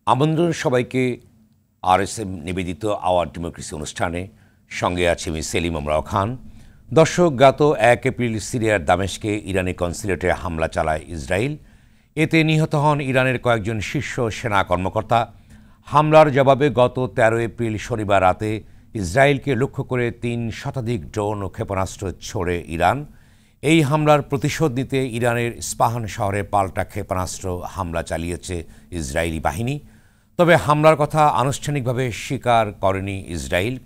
আমন্ত্রণ সবাইকে আরএসএম নিবেদিত আওয়ার ডেমোক্রেসি অনুষ্ঠানে। সঙ্গে আছে আমি সেলিম আমরাও খান। দর্শক, গত ১ এপ্রিল সিরিয়ার দামেস্কে ইরানি কনসুলেটে হামলা চালায় ইসরায়েল। এতে নিহত হন ইরানের কয়েকজন শীর্ষ সেনা কর্মকর্তা। হামলার জবাবে গত ১৩ এপ্রিল শনিবার রাতে ইসরায়েলকে লক্ষ্য করে ৩ শতাধিক ড্রোন ও ক্ষেপণাস্ত্র ছোড়ে ইরান। এই হামলার প্রতিশোধ নিতে ইরানের ইস্পাহান শহরে পাল্টা ক্ষেপণাস্ত্র হামলা চালিয়েছে ইসরায়েলি বাহিনী। তবে হামলার কথা আনুষ্ঠানিকভাবে স্বীকার করেনি ইসরায়েল।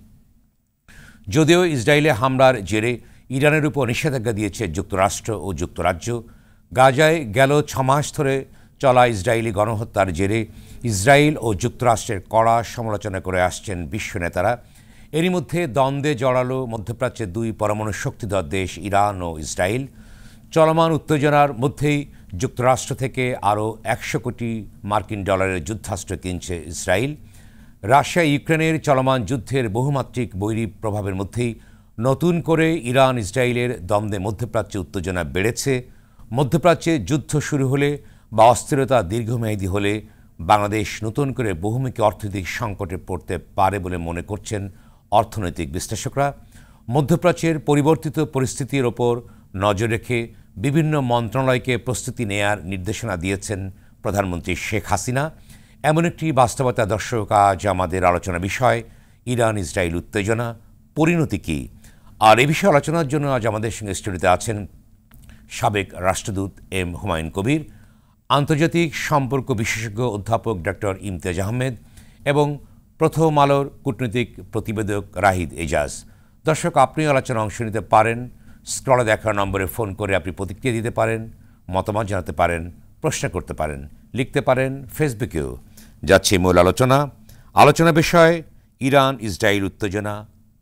যদিও ইসরায়েলে হামলার জেরে ইরানের উপর নিষেধাজ্ঞা দিয়েছে যুক্তরাষ্ট্র ও যুক্তরাজ্য। গাজায় গেল ৬ মাস ধরে চলা ইসরায়েলি গণহত্যার জেরে ইসরায়েল ও যুক্তরাষ্ট্রের কড়া সমালোচনা করে আসছেন বিশ্ব নেতারা। এরই মধ্যে দ্বন্দ্বে জড়ালো মধ্যপ্রাচ্যের ২ পরমাণু শক্তিধর দেশ ইরান ও ইসরায়েল। চলমান উত্তেজনার মধ্যেই যুক্তরাষ্ট্র থেকে আরও ১০০ কোটি মার্কিন ডলারের যুদ্ধাস্ত্র কিনছে ইসরায়েল। রাশিয়া ইউক্রেনের চলমান যুদ্ধের বহুমাত্রিক বৈরী প্রভাবের মধ্যেই নতুন করে ইরান ইসরায়েলের দ্বন্দ্বে মধ্যপ্রাচ্যে উত্তেজনা বেড়েছে। মধ্যপ্রাচ্যে যুদ্ধ শুরু হলে বা অস্থিরতা দীর্ঘমেয়াদী হলে বাংলাদেশ নতুন করে বহুমুখী অর্থনৈতিক সংকটে পড়তে পারে বলে মনে করছেন অর্থনৈতিক বিশ্লেষকরা। মধ্যপ্রাচ্যের পরিবর্তিত পরিস্থিতির ওপর নজর রেখে বিভিন্ন মন্ত্রণালয়কে প্রস্তুতি নেয়ার নির্দেশনা দিয়েছেন প্রধানমন্ত্রী শেখ হাসিনা। এমন একটি বাস্তবতা দর্শক আজ আমাদের আলোচনা বিষয়। ইরান ইসরায়েল উত্তেজনা, পরিণতি কী? আর এ বিষয়ে আলোচনার জন্য আজ আমাদের সঙ্গে স্টুডিওতে আছেন সাবেক রাষ্ট্রদূত এম হুমায়ুন কবির, আন্তর্জাতিক সম্পর্ক বিশেষজ্ঞ অধ্যাপক ডক্টর ইমতিয়াজ আহমেদ এবং প্রথম আলোর কূটনৈতিক প্রতিবেদক রাহিদ এজাজ। দর্শক, আপনি আলোচনা অংশ নিতে পারেন। স্ক্রলে দেখা নম্বরে ফোন করে আপনি প্রতিক্রিয়া দিতে পারেন, মতামত জানাতে পারেন, প্রশ্ন করতে পারেন, লিখতে পারেন ফেসবুকেও। যাচ্ছে মূল আলোচনা বিষয় ইরান ইসরায়েল উত্তেজনা,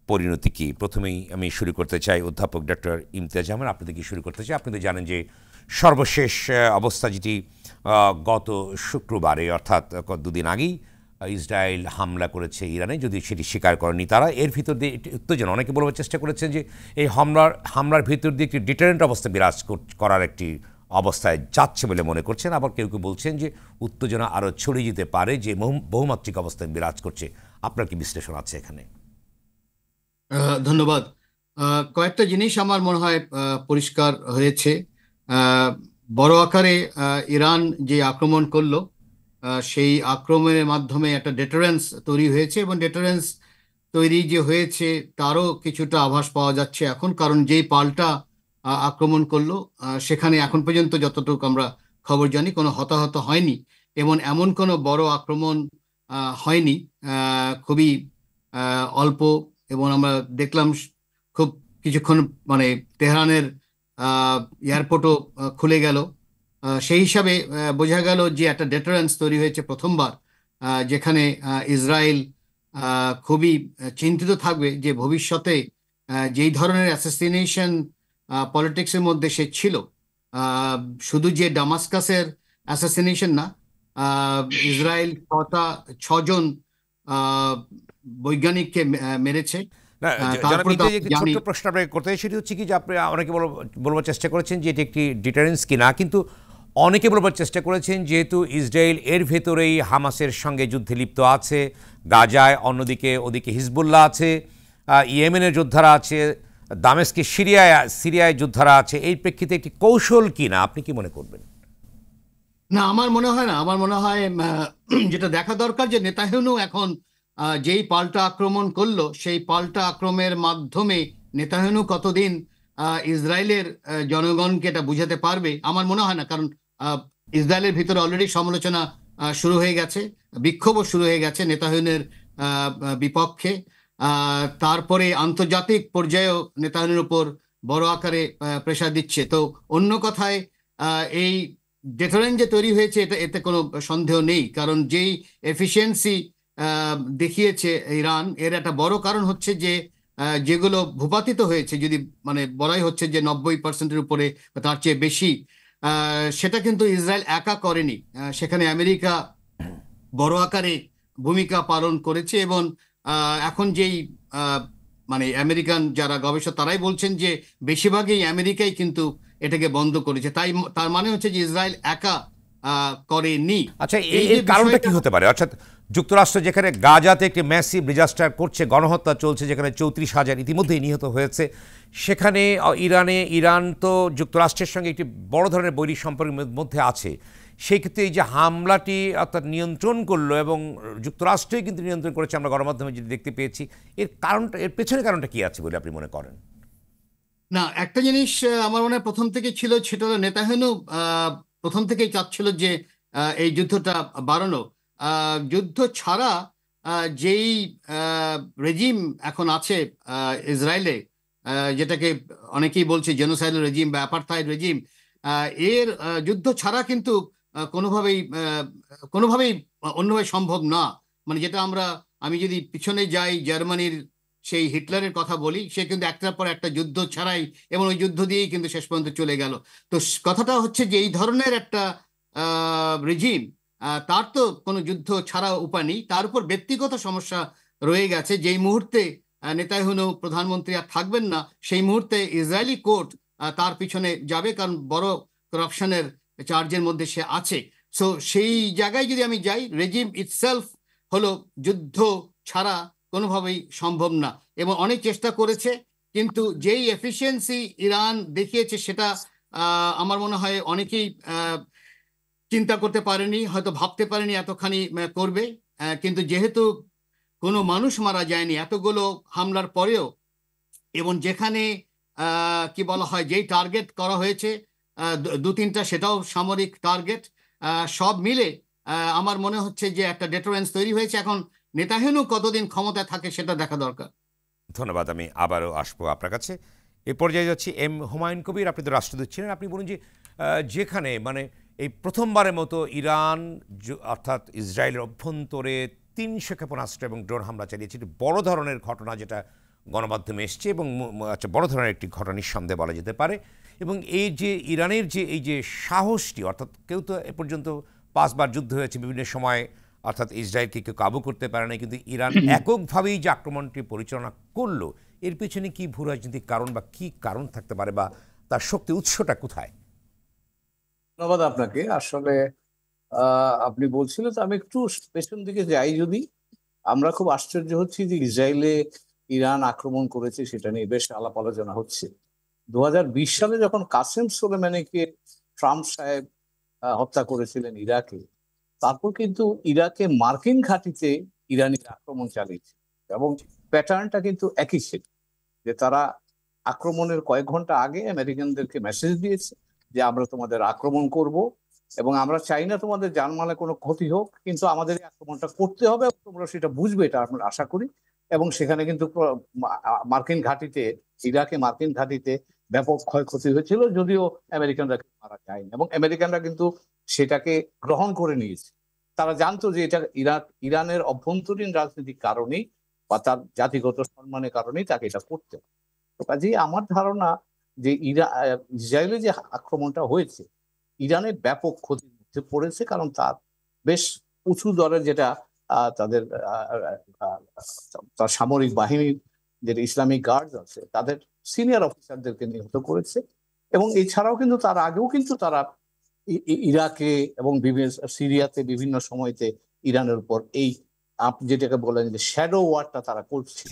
পরিণতি কী। প্রথমেই আমি শুরু করতে চাই অধ্যাপক ডক্টর ইমতিয়াজ আহমেদ, আপনি থেকে শুরু করতে চাই। আপনি তো জানেন যে সর্বশেষ অবস্থা যেটি গত শুক্রবারে অর্থাৎ দুদিন আগেই ইসরায়েল হামলা করেছে ইরানে, যদি সেটি স্বীকার করেনি তারা। এর ভিতর দিয়ে উত্তেজনা, অনেকে বলবার চেষ্টা করেছেন যে এই হামলার ভিতর দিয়ে একটি ডিটারেন্ট অবস্থা বিরাজ করার একটি অবস্থায় যাচ্ছে বলে মনে করছেন। আবার কেউ কেউ বলছেন যে উত্তেজনা আরও ছড়িয়ে যেতে পারে, যে বহুমাত্রিক অবস্থায় বিরাজ করছে। আপনার কি বিশ্লেষণ আছে এখানে? ধন্যবাদ। কয়েকটা জিনিস আমার মনে হয় পরিষ্কার হয়েছে। বড় আকারে ইরান যে আক্রমণ করলো, সেই আক্রমণের মাধ্যমে একটা ডেটারেন্স তৈরি হয়েছে, এবং ডেটারেন্স তৈরি যে হয়েছে তারও কিছুটা আভাস পাওয়া যাচ্ছে এখন। কারণ যেই পাল্টা আক্রমণ করলো, সেখানে এখন পর্যন্ত যতটুকু আমরা খবর জানি কোনো হতাহত হয়নি, এবং এমন কোনো বড় আক্রমণ হয়নি, খুবই অল্প। এবং আমরা দেখলাম খুব কিছুক্ষণ মানে তেহরানের এয়ারপোর্টও খুলে গেল। সেই হিসাবে বোঝা গেল যে একটা ডেটারেন্স তৈরি হয়েছে প্রথমবার, যেখানে ইসরায়েল খুবই চিন্তিত থাকবে যে ভবিষ্যতে যেই ধরনের অ্যাসাসিনেশন পলিটিক্সের মধ্যে সে ছিল, শুধু যে ডামাস্কাসের অ্যাসাসিনেশন না, ইসরায়েল ৬জন বৈজ্ঞানিককে মেরেছে। ছোট্ট প্রশ্ন আপনাকে করতে হয়, সেটি হচ্ছে কি যে আপনি অনেকে বলবার চেষ্টা করেছেন যে এটি একটি ডিটারেন্স কিনা, কিন্তু অনেকে বলবার চেষ্টা করেছেন যেহেতু ইসরায়েল এর ভেতরেই হামাসের সঙ্গে যুদ্ধে লিপ্ত আছে, গাজায় অন্যদিকে ওদিকে হিজবুল্লাহ আছে, ইয়েমেনের যোদ্ধারা আছে, দামেস্কে সিরিয়ায় যোদ্ধারা আছে, এই প্রেক্ষিতে একটি কৌশল কিনা আপনি কি মনে করবেন? না, আমার মনে হয় না। আমার মনে হয় যেটা দেখা দরকার যে নেতানিয়াহু এখন যেই পাল্টা আক্রমণ করলো, সেই পাল্টা আক্রমণের মাধ্যমে নেতানিয়াহু কতদিন ইসরায়েলের জনগণকে এটা বুঝাতে পারবে আমার মনে হয় না। কারণ ইসরায়েলের ভিতরে অলরেডি সমালোচনা শুরু হয়ে গেছে, বিক্ষোভও শুরু হয়ে গেছে নেতানিয়াহুর বিপক্ষে। তারপরে আন্তর্জাতিক পর্যায়েও নেতানিয়াহুর উপর বড় আকারে প্রেসার দিচ্ছে। তো অন্য কথায় এই ডেটারেন্স যে তৈরি হয়েছে, এতে কোনো সন্দেহ নেই। কারণ যেই এফিসিয়েন্সি দেখিয়েছে ইরান, এর একটা বড় কারণ হচ্ছে যে যেগুলো ভূপাতিত হয়েছে, যদি মানে বলাই হচ্ছে যে ৯০% উপরে তার চেয়ে বেশি, সেটা কিন্তু ইসরায়েল একা করেনি। সেখানে আমেরিকা বড় আকারে ভূমিকা পালন করেছে। এবং এখন যেই মানে আমেরিকান যারা গবেষক তারাই বলছেন যে বেশিরভাগই আমেরিকাই কিন্তু এটাকে বন্ধ করেছে। তার মানে হচ্ছে যে ইসরায়েল একা করেনি। আচ্ছা, এই এর যে কারণটা বিষয়টা, কি হতে পারে? অর্থাৎ যুক্তরাষ্ট্র যেখানে গাজাতে একটি ম্যাসিভ ডিজাস্টার করছে, গণহত্যা চলছে, যেখানে 34,000 ইতিমধ্যেই নিহত হয়েছে, সেখানে ইরান তো যুক্তরাষ্ট্রের সঙ্গে একটি বড় ধরনের বৈরী সম্পর্কের মধ্যে আছে। সেই ক্ষেত্রে এই যে হামলাটি অর্থাৎ নিয়ন্ত্রণ করলো এবং যুক্তরাষ্ট্রই কিন্তু নিয়ন্ত্রণ করেছে, আমরা গণমাধ্যমে যেটি দেখতে পেয়েছি, এর পেছনে কারণটা কি আছে বলে আপনি মনে করেন? না, একটা জিনিস আমার মনে হয় প্রথম থেকে ছিল, সেটা হলো নেতানিয়াহু প্রথম থেকেই চাচ্ছিল যে এই যুদ্ধটা বাড়ানো। যুদ্ধ ছাড়া যেই রেজিম এখন আছে ইসরায়েলে, যেটাকে অনেকেই বলছে জেনোসাইডাল রেজিম বা অ্যাপারথাইড রেজিম, এর যুদ্ধ ছাড়া কিন্তু কোনোভাবেই কোনোভাবেই অন্যভাবে সম্ভব না। মানে যেটা আমি যদি পিছনে যাই, জার্মানির সেই হিটলারের কথা বলি, সে কিন্তু একটার পর একটা যুদ্ধ ছাড়াই, এবং ওই যুদ্ধ দিয়েই কিন্তু শেষ পর্যন্ত চলে গেল। তো কথাটা হচ্ছে যে এই ধরনের একটা রেজিম, তার তো কোনো যুদ্ধ ছাড়া উপায় নেই। তার উপর ব্যক্তিগত সমস্যা রয়ে গেছে। যেই মুহূর্তে নেতানিয়াহু প্রধানমন্ত্রী আর থাকবেন না, সেই মুহূর্তে ইসরায়েলি কোর্ট তার পিছনে যাবে, কারণ বড় করাপশনের চার্জের মধ্যে সে আছে। সো সেই জায়গায় যদি আমি যাই, রেজিম ইটসেলফ হলো যুদ্ধ ছাড়া কোনোভাবেই সম্ভব না, এবং অনেক চেষ্টা করেছে, কিন্তু যেই এফিসিয়েন্সি ইরান দেখিয়েছে, সেটা আমার মনে হয় অনেকেই চিন্তা করতে পারেনি, হয়তো ভাবতে পারেনি এতখানি করবে। কিন্তু যেহেতু কোনো মানুষ মারা যায়নি এতগুলো হামলার পরেও, এবং যেখানে কি বলা হয়, যেই টার্গেট করা হয়েছে দু তিনটা, সেটাও সামরিক টার্গেট, সব মিলে আমার মনে হচ্ছে যে একটা ডেটারেন্স তৈরি হয়েছে। এখন নেতানিয়াহু কতদিন ক্ষমতায় থাকে সেটা দেখা দরকার। ধন্যবাদ। আমি আবারও আসবো আপনার কাছে। এ পর্যায়ে যাচ্ছি হুমায়ুন কবির। আপনি তো রাষ্ট্রদূত ছিলেন, আপনি বলুন যে যেখানে মানে এই প্রথমবারের মতো ইরান অর্থাৎ ইসরায়েলের অভ্যন্তরে 300 ক্ষেপণাস্ত্র এবং ড্রোন হামলা চালিয়েছে, এটি বড় ধরনের ঘটনা যেটা গণমাধ্যমে এসছে, এবং আচ্ছা, বড় ধরনের একটি ঘটনা নিঃসন্দেহে বলা যেতে পারে। এবং এই যে ইরানের যে এই যে সাহসটি, অর্থাৎ কেউ তো এ পর্যন্ত 5বার যুদ্ধ হয়েছে বিভিন্ন সময়, অর্থাৎ ইসরায়েলকে কেউ কাবু করতে পারে না, কিন্তু ইরান এককভাবেই যে আক্রমণটি পরিচালনা করলো, এর পেছনে কি ভূ রাজনৈতিক কারণ বা কি কারণ থাকতে পারে, বা তার শক্তি উৎসটা কোথায়? ধন্যবাদ আপনাকে। আসলে আপনি বলছিলেন, তো আমি একটু পেছন দিকে যাই। যদি আমরা খুব আশ্চর্য হচ্ছি যে ইসরায়েলে ইরান আক্রমণ করেছে, সেটা নিয়ে বেশ আলাপ আলোচনা হচ্ছে। 2020 সালে যখন কাসেম সোলেমানিকে ট্রাম্প সাহেব হত্যা করেছিলেন ইরাকে, তারপর কিন্তু ইরাকে মার্কিন ঘাঁটিতে ইরানিরা আক্রমণ চালিয়েছে, এবং প্যাটার্নটা কিন্তু একই ছিল, যে তারা আক্রমণের কয়েক ঘন্টা আগে আমেরিকানদেরকে মেসেজ দিয়েছে যে আমরা তোমাদের আক্রমণ করব, এবং আমরা চাই না তোমাদের জানমালে কোনো ক্ষতি হোক, কিন্তু আমাদের এই আক্রমণটা করতে হবে, তোমরা সেটা বুঝবে, এটা আমরা আশা করি। এবং সেখানে কিন্তু মার্কিন ঘাঁটিতে, ইরাকে মার্কিন ঘাঁটিতে ব্যাপক ক্ষয়ক্ষতি হয়েছিল, যদিও আমেরিকানরা মারা যায়নি, এবং আমেরিকানরা কিন্তু সেটাকে গ্রহণ করে নিয়েছে। তারা জানতো যে এটা ইরানের অভ্যন্তরীণ রাজনৈতিক কারণেই বা তার জাতিগত সম্মানের কারণেই তাকে এটা করতে হবে। তো কাজেই আমার ধারণা যে ইসরায়েলে যে আক্রমণটা হয়েছে, ইরানের ব্যাপক ক্ষতির মধ্যে পড়েছে, কারণ তার বেশ উঁচু দরের যেটা তাদের তার সামরিক বাহিনীর যেটা ইসলামিক গার্ড আছে, তাদের সিনিয়র অফিসারদেরকে নিহত করেছে। এবং এছাড়াও কিন্তু তার আগেও কিন্তু তারা ইরাকে এবং বিভিন্ন সিরিয়াতে বিভিন্ন সময়তে ইরানের উপর এই আপনি যেটাকে বলেন যে শ্যাডো ওয়ারটা তারা করছে।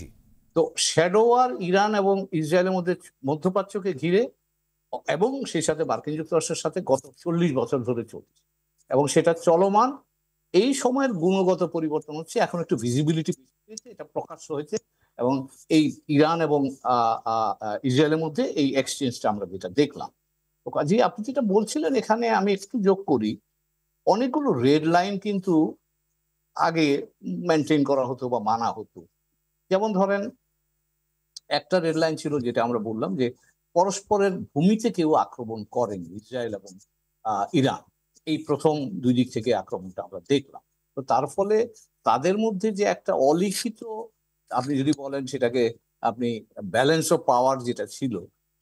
তো শ্যাডো ওয়ার ইরান এবং ইসরায়েলের মধ্যে মধ্যপ্রাচ্যকে ঘিরে, এবং সেই সাথে মার্কিন যুক্তরাষ্ট্রের সাথে গত 40 বছর ধরে চলছে, এবং সেটা চলমান। এই সময়ের গুণগত পরিবর্তন হচ্ছে, এখন একটু ভিজিবিলিটি পেয়েছে, এটা প্রকাশ্য হয়েছে, এবং এই ইরান এবং ইসরায়েলের মধ্যে এই এক্সচেঞ্জটা আমরা যেটা দেখলাম। তো কাজে আপনি যেটা বলছিলেন, এখানে আমি একটু যোগ করি, অনেকগুলো রেড লাইন কিন্তু আগে মেনটেন করা হতো বা মানা হতো। যেমন ধরেন, একটা রেড লাইন ছিল যেটা আমরা বললাম যে পরস্পরের ভূমিতে কেউ আক্রমণ করেনি, ইসরায়েল এবং ইরান এই প্রথম দুই দিক থেকে আক্রমণটা আমরা দেখলাম। তো তার ফলে তাদের মধ্যে যে একটা অলিখিত, আপনি যদি বলেন সেটাকে, আপনি ব্যালেন্স অফ পাওয়ার যেটা ছিল,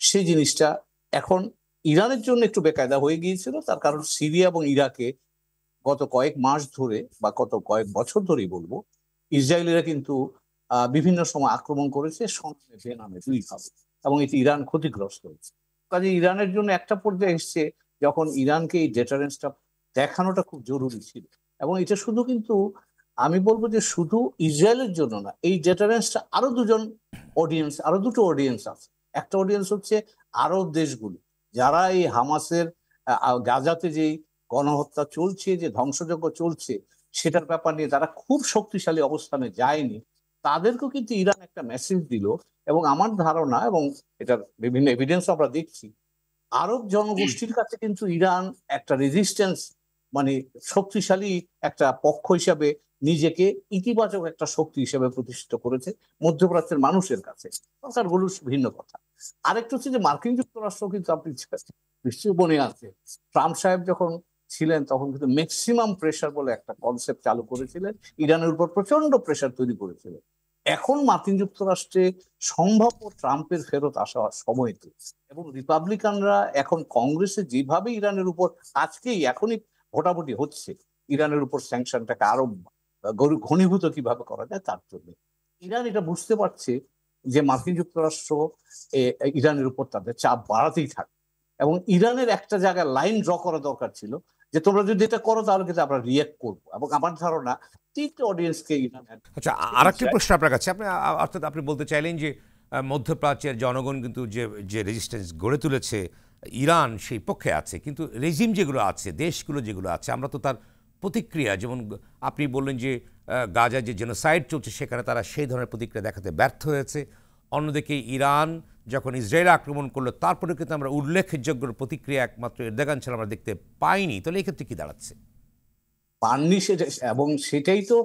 সেই জিনিসটা এখন ইরানের জন্য একটু বেকায়দা হয়ে গিয়েছিল। তার কারণ সিরিয়া এবং ইরাকে গত কয়েক মাস ধরে বা গত কয়েক বছর ধরেই বলবো, ইসরায়েলিরা কিন্তু বিভিন্ন সময় আক্রমণ করেছে সনামে বেনামে দুইভাবে, এবং এতে ইরান ক্ষতিগ্রস্ত হয়েছে। কাজে ইরানের জন্য একটা পর্যায়ে এসছে যখন ইরানকে এই ডেটারেন্সটা দেখানোটা খুব জরুরি ছিল। এবং এটা শুধু কিন্তু আমি বলবো যে শুধু ইসরায়েলের জন্য না, এই ডেটারেন্সটা আরো দুটো অডিয়েন্স আছে। একটা অডিয়েন্স হচ্ছে আরব দেশগুলো, যারা এই হামাসের গাজাতে যে গণহত্যা চলছে, যে ধ্বংসযজ্ঞ চলছে, সেটার ব্যাপার নিয়ে তারা খুব শক্তিশালী অবস্থানে যায়নি। তাদেরকেও কিন্তু ইরান একটা মেসেজ দিল। এবং আমার ধারণা, এবং এটার বিভিন্ন এভিডেন্স আমরা দেখছি, আরব জনগোষ্ঠীর কাছে কিন্তু ইরান একটা রেজিস্ট্যান্স, মানে শক্তিশালী একটা পক্ষ হিসাবে নিজেকে ইতিবাচক একটা শক্তি হিসেবে প্রতিষ্ঠিত করেছে মধ্যপ্রাচ্যের মানুষের কাছে। সরকারগুলো ভিন্ন কথা। আরেকটা হচ্ছে যে মার্কিন যুক্তরাষ্ট্র কিন্তু, আপনি নিশ্চয়ই মনে আছে, ট্রাম্প সাহেব যখন ছিলেন তখন কিন্তু ম্যাক্সিমাম প্রেশার বলে একটা কনসেপ্ট চালু করেছিলেন, ইরানের উপর প্রচন্ড প্রেশার তৈরি করেছিলেন। এখন মার্কিন যুক্তরাষ্ট্রে সম্ভাব্য ট্রাম্পের ফেরত আসা সময় তো, এবং রিপাবলিকানরা এখন কংগ্রেসে যেভাবে ইরানের উপর এখনই ভোটাভুটি হচ্ছে ইরানের উপর স্যাংশনটাকে আরো ঘনীভূত কিভাবে করা যায় তার জন্য, ইরান এটা বুঝতে পারছে যে মার্কিন যুক্তরাষ্ট্র ইরানের উপর তাদের চাপ বাড়াতেই থাকে। এবং ইরানের একটা জায়গায় লাইন ড্র করা দরকার ছিল, যে তোমরা যদি এটা করো তাহলে কিন্তু আমরা রিয়েক্ট করবো। এবং আমার ধারণা তিনটে অডিয়েন্সকে ইরান। আচ্ছা, আর একটি প্রশ্ন আপনার কাছে, অর্থাৎ আপনি বলতে চাইলেন যে মধ্যপ্রাচ্যের জনগণ কিন্তু যে রেজিস্ট্যান্স গড়ে তুলেছে, ইরান সেই পক্ষে আছে, কিন্তু রেজিম যেগুলো আছে, দেশগুলো যেগুলো আছে, আমরা তো তার প্রতিক্রিয়া, যেমন আপনি বললেন যে গাজায় যে জেনোসাইড চলছে সেখানে তারা সেই ধরনের প্রতিক্রিয়া দেখাতে ব্যর্থ হয়েছে। অন্যদিকে ইরান যখন ইসরায়েল আক্রমণ করলো তারপরে কিন্তু আমরা উল্লেখযোগ্য প্রতিক্রিয়া একমাত্র এরদোগান ছাড়া আমরা দেখতে পাইনি। তাহলে এই ক্ষেত্রে কি দাঁড়াচ্ছে? পাননি সেটা, এবং সেটাই তো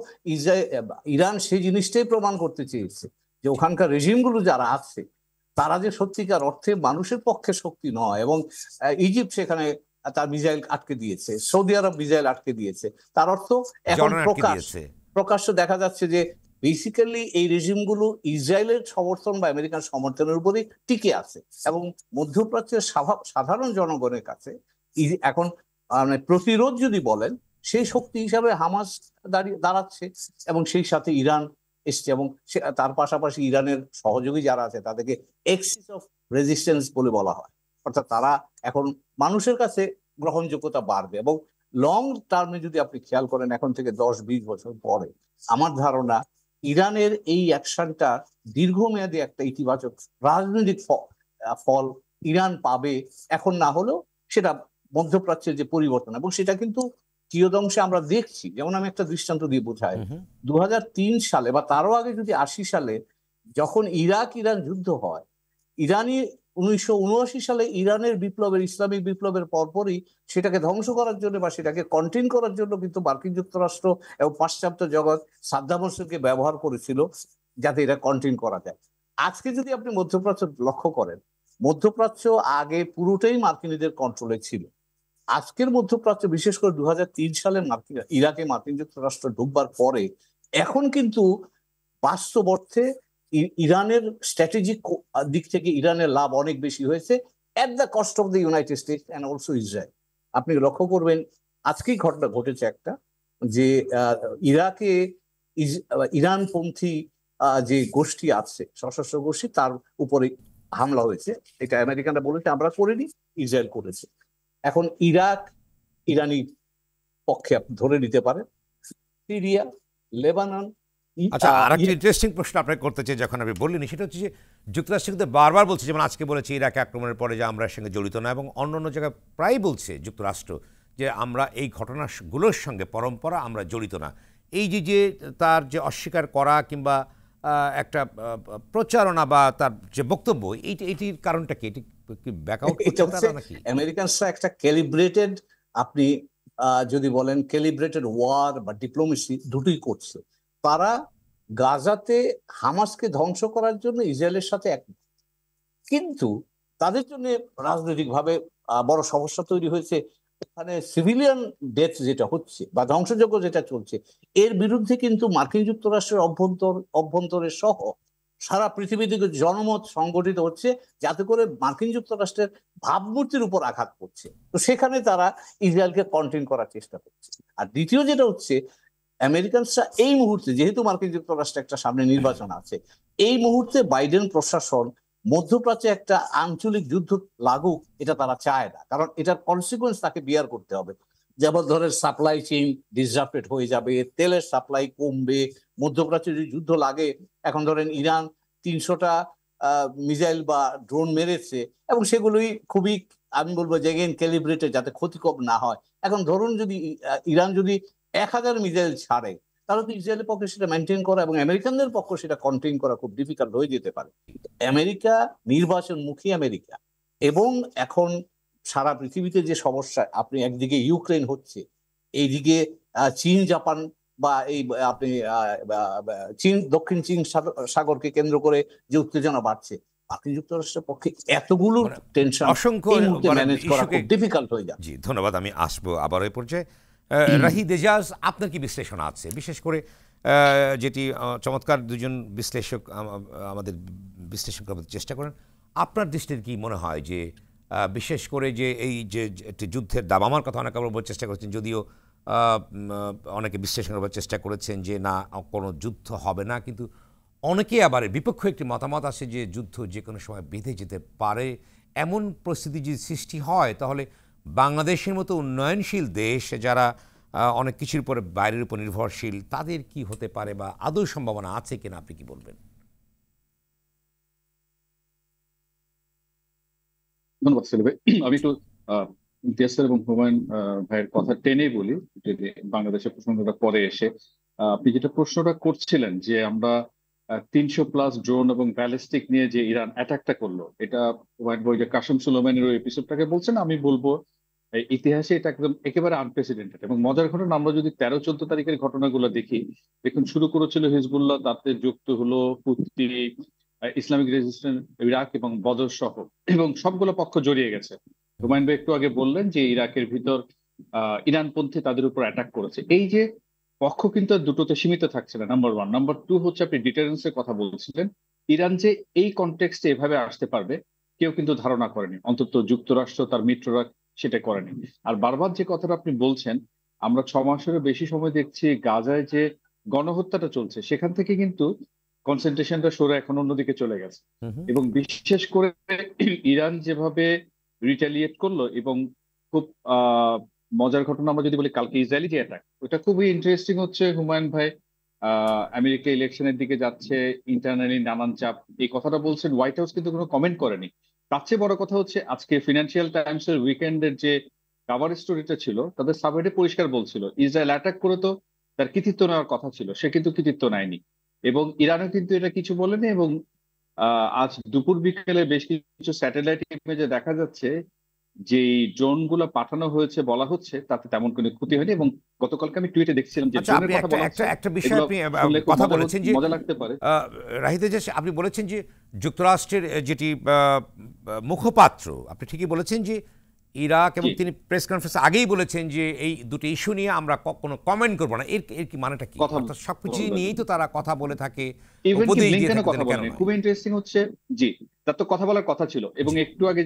ইরান সেই জিনিসটাই প্রমাণ করতে চেয়েছে যে ওখানকার রেজিমগুলো যারা আছে তারা যে সত্যিকার অর্থে মানুষের পক্ষে শক্তি নয়। এবং ইজিপ্ট সেখানে তার মিসাইল আটকে দিয়েছে, সৌদি আরব মিসাইল আটকে দিয়েছে, তার অর্থ এখন প্রকাশ্য দেখা যাচ্ছে যে বেসিক্যালি এই রেজিমগুলো ইসরায়েলের সমর্থন বা আমেরিকান সমর্থনের উপরেই টিকে আছে। এবং মধ্যপ্রাচ্যের সাধারণ জনগণের কাছে এখন প্রতিরোধ যদি বলেন, সেই শক্তি হিসাবে হামাস দাঁড়াচ্ছে, এবং সেই সাথে ইরান এসছে, এবং তার পাশাপাশি ইরানের সহযোগী যারা আছে তাদেরকে এক্সিস অফ রেজিস্ট্যান্স বলে বলা হয়। অর্থাৎ তারা এখন মানুষের কাছে গ্রহণযোগ্যতা বাড়বে। এবং লং টার্মে যদি আপনি খেয়াল করেন, এখন থেকে 10-20 বছর পরে আমার ধারণা ইরানের এই অ্যাকশনটা দীর্ঘমেয়াদী একটা ইতিবাচক রাজনৈতিক ফল ইরান পাবে। এখন না হলেও সেটা মধ্যপ্রাচ্যের যে পরিবর্তন, এবং সেটা কিন্তু কিয়দংশে আমরা দেখছি। যেমন আমি একটা দৃষ্টান্ত দিয়ে বোঝাই, 2003 সালে বা তারও আগে যদি 80 সালে যখন ইরান যুদ্ধ হয়, 1979 সালে ইরানের ইসলামিক বিপ্লবের পরপরই সেটাকে ধ্বংস করার জন্য বা সেটাকে কন্টেইন করার জন্য কিন্তু মার্কিন যুক্তরাষ্ট্র এবং পাশ্চাত্য জগৎ সাদ্দাম হোসেনকে ব্যবহার করেছিল যাতে এটা কন্টেইন করা যায়। আজকে যদি আপনি মধ্যপ্রাচ্য লক্ষ্য করেন, মধ্যপ্রাচ্য আগে পুরোটাই মার্কিনীদের কন্ট্রোলে ছিল। আজকের মধ্যপ্রাচ্য, বিশেষ করে 2003 সালে ইরাকে মার্কিন যুক্তরাষ্ট্র ঢুকবার পরে এখন কিন্তু বাস্তব অর্থে ইরানের স্ট্র্যাটেজিক দিক থেকে ইরানের লাভ অনেক বেশি হয়েছে, at the cost of the United states and also Israel. আপনি লক্ষ্য করবেন আজকেই ঘটনা ঘটেছে একটা, যে ইরাকে ইরানপন্থী যে গোষ্ঠী আছে, সশস্ত্র গোষ্ঠী, তার উপরে হামলা হয়েছে। এটা আমেরিকানরা বলেছে আমরা করিনি, ইসরায়েল করেছে। এখন ইরানি পক্ষে আপনি ধরে নিতে পারেন, সিরিয়া, লেবানন। আচ্ছা, আর একটা ইন্টারেস্টিং প্রশ্ন আপনাকে করতে চাই, যখন আপনি বললেন, সেটা হচ্ছে যে যুক্তরাষ্ট্র কিন্তু বারবার বলছে, যেমন আজকে বলেছে ইরাকে আক্রমণের পরে যে আমরা এর সঙ্গে জড়িত না, এবং অন্য জায়গায় প্রায় বলছে যুক্তরাষ্ট্র যে আমরা এই ঘটনাগুলোর সঙ্গে পরম্পরা আমরা জড়িত না। এই যে তার যে অস্বীকার করা কিংবা একটা প্রচারণা বা তার যে বক্তব্য, এইটির কারণটা কি? এটি কি ব্যাকআউট করছে নাকি? আমেরিকানসরা একটা ক্যালিব্রেটেড, আপনি যদি বলেন ক্যালিব্রেটেড ওয়ার বা ডিপ্লোমেসি দুটোই করছে। তারা গাজাতে হামাসকে ধ্বংস করার জন্য ইসরায়েলের সাথে একমত, কিন্তু তাদের জন্য রাজনৈতিকভাবে বড় সমস্যা তৈরি হয়েছে। এখানে সিভিলিয়ান ডেথ যেটা হচ্ছে বা ধ্বংসযজ্ঞ যেটা চলছে, এর বিরুদ্ধে কিন্তু মার্কিন যুক্তরাষ্ট্রের অভ্যন্তরের সহ সারা পৃথিবী থেকে জনমত সংগঠিত হচ্ছে, যাতে করে মার্কিন যুক্তরাষ্ট্রের ভাবমূর্তির উপর আঘাত করছে। তো সেখানে তারা ইসরায়েলকে কন্টেইন করার চেষ্টা করছে। আর দ্বিতীয় যেটা হচ্ছে, আমেরিকানসরা এই মুহূর্তে, যেহেতু মার্কিন যুক্তরাষ্ট্রে একটা সামনে নির্বাচন আছে, এই মুহূর্তে বাইডেন প্রশাসন মধ্যপ্রাচ্যে একটা আঞ্চলিক যুদ্ধ লাগুক এটা তারা চায় না, কারণ এটার কনসিকুয়েন্স তাকে বিয়ার করতে হবে। যেমন ধরেন সাপ্লাই চেইন ডিসরাপ্টেড হয়ে যাবে, তেলের সাপ্লাই কমবে, মধ্যপ্রাচ্যে যদি যুদ্ধ লাগে, এখন ধরেন ইরান 300টা মিসাইল বা ড্রোন মেরেছে এবং সেগুলোই খুবই, আমি বলবো যে এগেইন ক্যালিব্রেটেড, যাতে ক্ষতি কম না হয়। এখন ধরুন যদি ইরান যদি 1000 মিসাইল ছাড়ে, তাহলে তো ইসরায়েলের পক্ষে সেটা মেনটেন করা এবং আমেরিকানদের পক্ষে সেটা কন্টেইন করা খুব ডিফিকাল্ট হয়ে যেতে পারে। আমেরিকা নির্বাচনমুখী আমেরিকা, এবং এখন সারা পৃথিবীতে যে সমস্যা, আপনি একদিকে ইউক্রেন হচ্ছে, এইদিকে চীন জাপান বা এই আপনি চীন দক্ষিণ চীন সাগরকে কেন্দ্র করে যে উত্তেজনা বাড়ছে, মার্কিন যুক্তরাষ্ট্রের পক্ষে এতগুলো টেনশন অসংখ্য ম্যানেজ করা খুব ডিফিকাল্ট হয়ে যায়। জি, ধন্যবাদ। আমি আসবো আবার এই পর্যায়ে। রাহিদ এজাজ, আপনার কি বিশ্লেষণ আছে, বিশেষ করে যেটি চমৎকার দুজন বিশ্লেষক আমাদের বিশ্লেষণ করার চেষ্টা করেন, আপনার দৃষ্টিতে কি মনে হয় যে বিশেষ করে যে এই যে একটি যুদ্ধের দাবামার কথা অনেকে বলার চেষ্টা করেছেন, যদিও অনেকে বিশ্লেষণ করার চেষ্টা করেছেন যে না কোনো যুদ্ধ হবে না, কিন্তু অনেকে আবার বিপক্ষ একটি মতামত আসে যে যুদ্ধ যে কোনো সময় বেঁধে যেতে পারে। এমন পরিস্থিতি যদি সৃষ্টি হয়, তাহলে বাংলাদেশের মতো উন্নয়নশীল দেশ যারা অনেক কিছুর উপরে বাইরের উপর নির্ভরশীল, তাদের কি হতে পারে বা আদৌ সম্ভাবনা আছে কিনা, আপনি কি বলবেন? ধন্যবাদ সেলিম ভাই। আমি একটু ইমতিয়াজ স্যার এবং হুমায়ুন ভাইয়ের কথা টেনেই বলি, যদি বাংলাদেশের প্রসঙ্গটা পরে এসে। আপনি যেটা প্রশ্নটা করছিলেন যে আমরা 300+ ড্রোন এবং ব্যালিস্টিক নিয়ে যে ইরান অ্যাটাকটা করলো, এটা হুমায়ুন ভাই যে কাসেম সুলেমানির ওই এপিসোডটাকে বলছেন, আমি বলবো ইতিহাসে এটা একদম একেবারে আনপ্রেসিডেন্টেড। এবং মজার ঘটনা, আমরা যদি 13-14 তারিখের ঘটনাগুলো দেখি, দেখুন শুরু করেছিল হিজবুল্লাহ, তাতে যুক্ত হলো হুতি, ইসলামিক রেজিস্ট্যান্স ইরাক এবং বদর সহ, এবং সবগুলো পক্ষ জড়িয়ে গেছে। হুমায়ুন ভাই একটু আগে বললেন যে ইরাকের ভিতর ইরানপন্থী তাদের উপর অ্যাটাক করেছে। এই যে পক্ষ কিন্তু দুটোতে সীমিত থাকছে না, নাম্বার 1। নাম্বার 2 হচ্ছে, আপনি ডিটারেন্সের কথা বলছিলেন, ইরান যে এই কনটেক্সটে এভাবে আসতে পারবে কেউ কিন্তু ধারণা করেনি, অন্তত যুক্তরাষ্ট্র তার মিত্ররা সেটা করেনি। আর বারবার যে কথাটা আপনি বলছেন, আমরা 6 মাসেরও বেশি সময় দেখছি গাজায় যে গণহত্যাটা চলছে, সেখান থেকে কিন্তু কনসেন্ট্রেশনটা সরে এখন অন্যদিকে চলে গেছে। এবং বিশেষ করে ইরান যেভাবে রিটালিয়েট করলো, এবং খুব মজার ঘটনা আমরা যদি বলি, কালকে ইসরায়েলি যে অ্যাটাক, ওটা খুবই ইন্টারেস্টিং হচ্ছে। হুমায়ুন ভাই আমেরিকা ইলেকশনের দিকে যাচ্ছে, ইন্টারনালি নানান চাপ, এই কথাটা বলছেন, হোয়াইট হাউস কিন্তু কোনো কমেন্ট করেনি। তার চেয়ে বড় কথা হচ্ছে, আজকে ফিনান্সিয়াল টাইমস এর উইকেন্ডের যে কাভার স্টোরিটা ছিল, তাদের সাবহেডে পরিষ্কার বলছিল ইসরায়েল অ্যাটাক করে তো তার কৃতিত্ব নেওয়ার কথা ছিল, সে কিন্তু কৃতিত্ব নেয়নি। এবং ইরানও কিন্তু এটা কিছু বলেনি। এবং আজ দুপুর বিকেলে বেশ কিছু স্যাটেলাইট ইমেজে দেখা যাচ্ছে যে ড্রোন গুলো পাঠানো হয়েছে, বলা হচ্ছে তাতে তেমন কোনো ক্ষতি হয়নি। এবং গতকালকে আমি টুইটে দেখছিলাম যে ড্রোনের কথা বলা হচ্ছে, একটা বিষয় আপনি কথা বলেছেন যে মজা লাগতে পারে। রাহিদ এজাজ, আপনি বলেছেন যে যুক্তরাষ্ট্রের যেটি মুখপাত্র, আপনি ঠিকই বলেছেন যে ইরাক, এবং তিনি প্রেস কনফারেন্সে আগেই বলেছেন যে এই দুটো ইস্যু নিয়ে আমরা কোনো কমেন্ট করবো না। এর কি মানেটা কি? সবকিছু নিয়েই তো তারা কথা বলে থাকে। খুব ইন্টারেস্টিং হচ্ছে, জি, তার তো কথা বলার কথা ছিল, এবং একটু আগে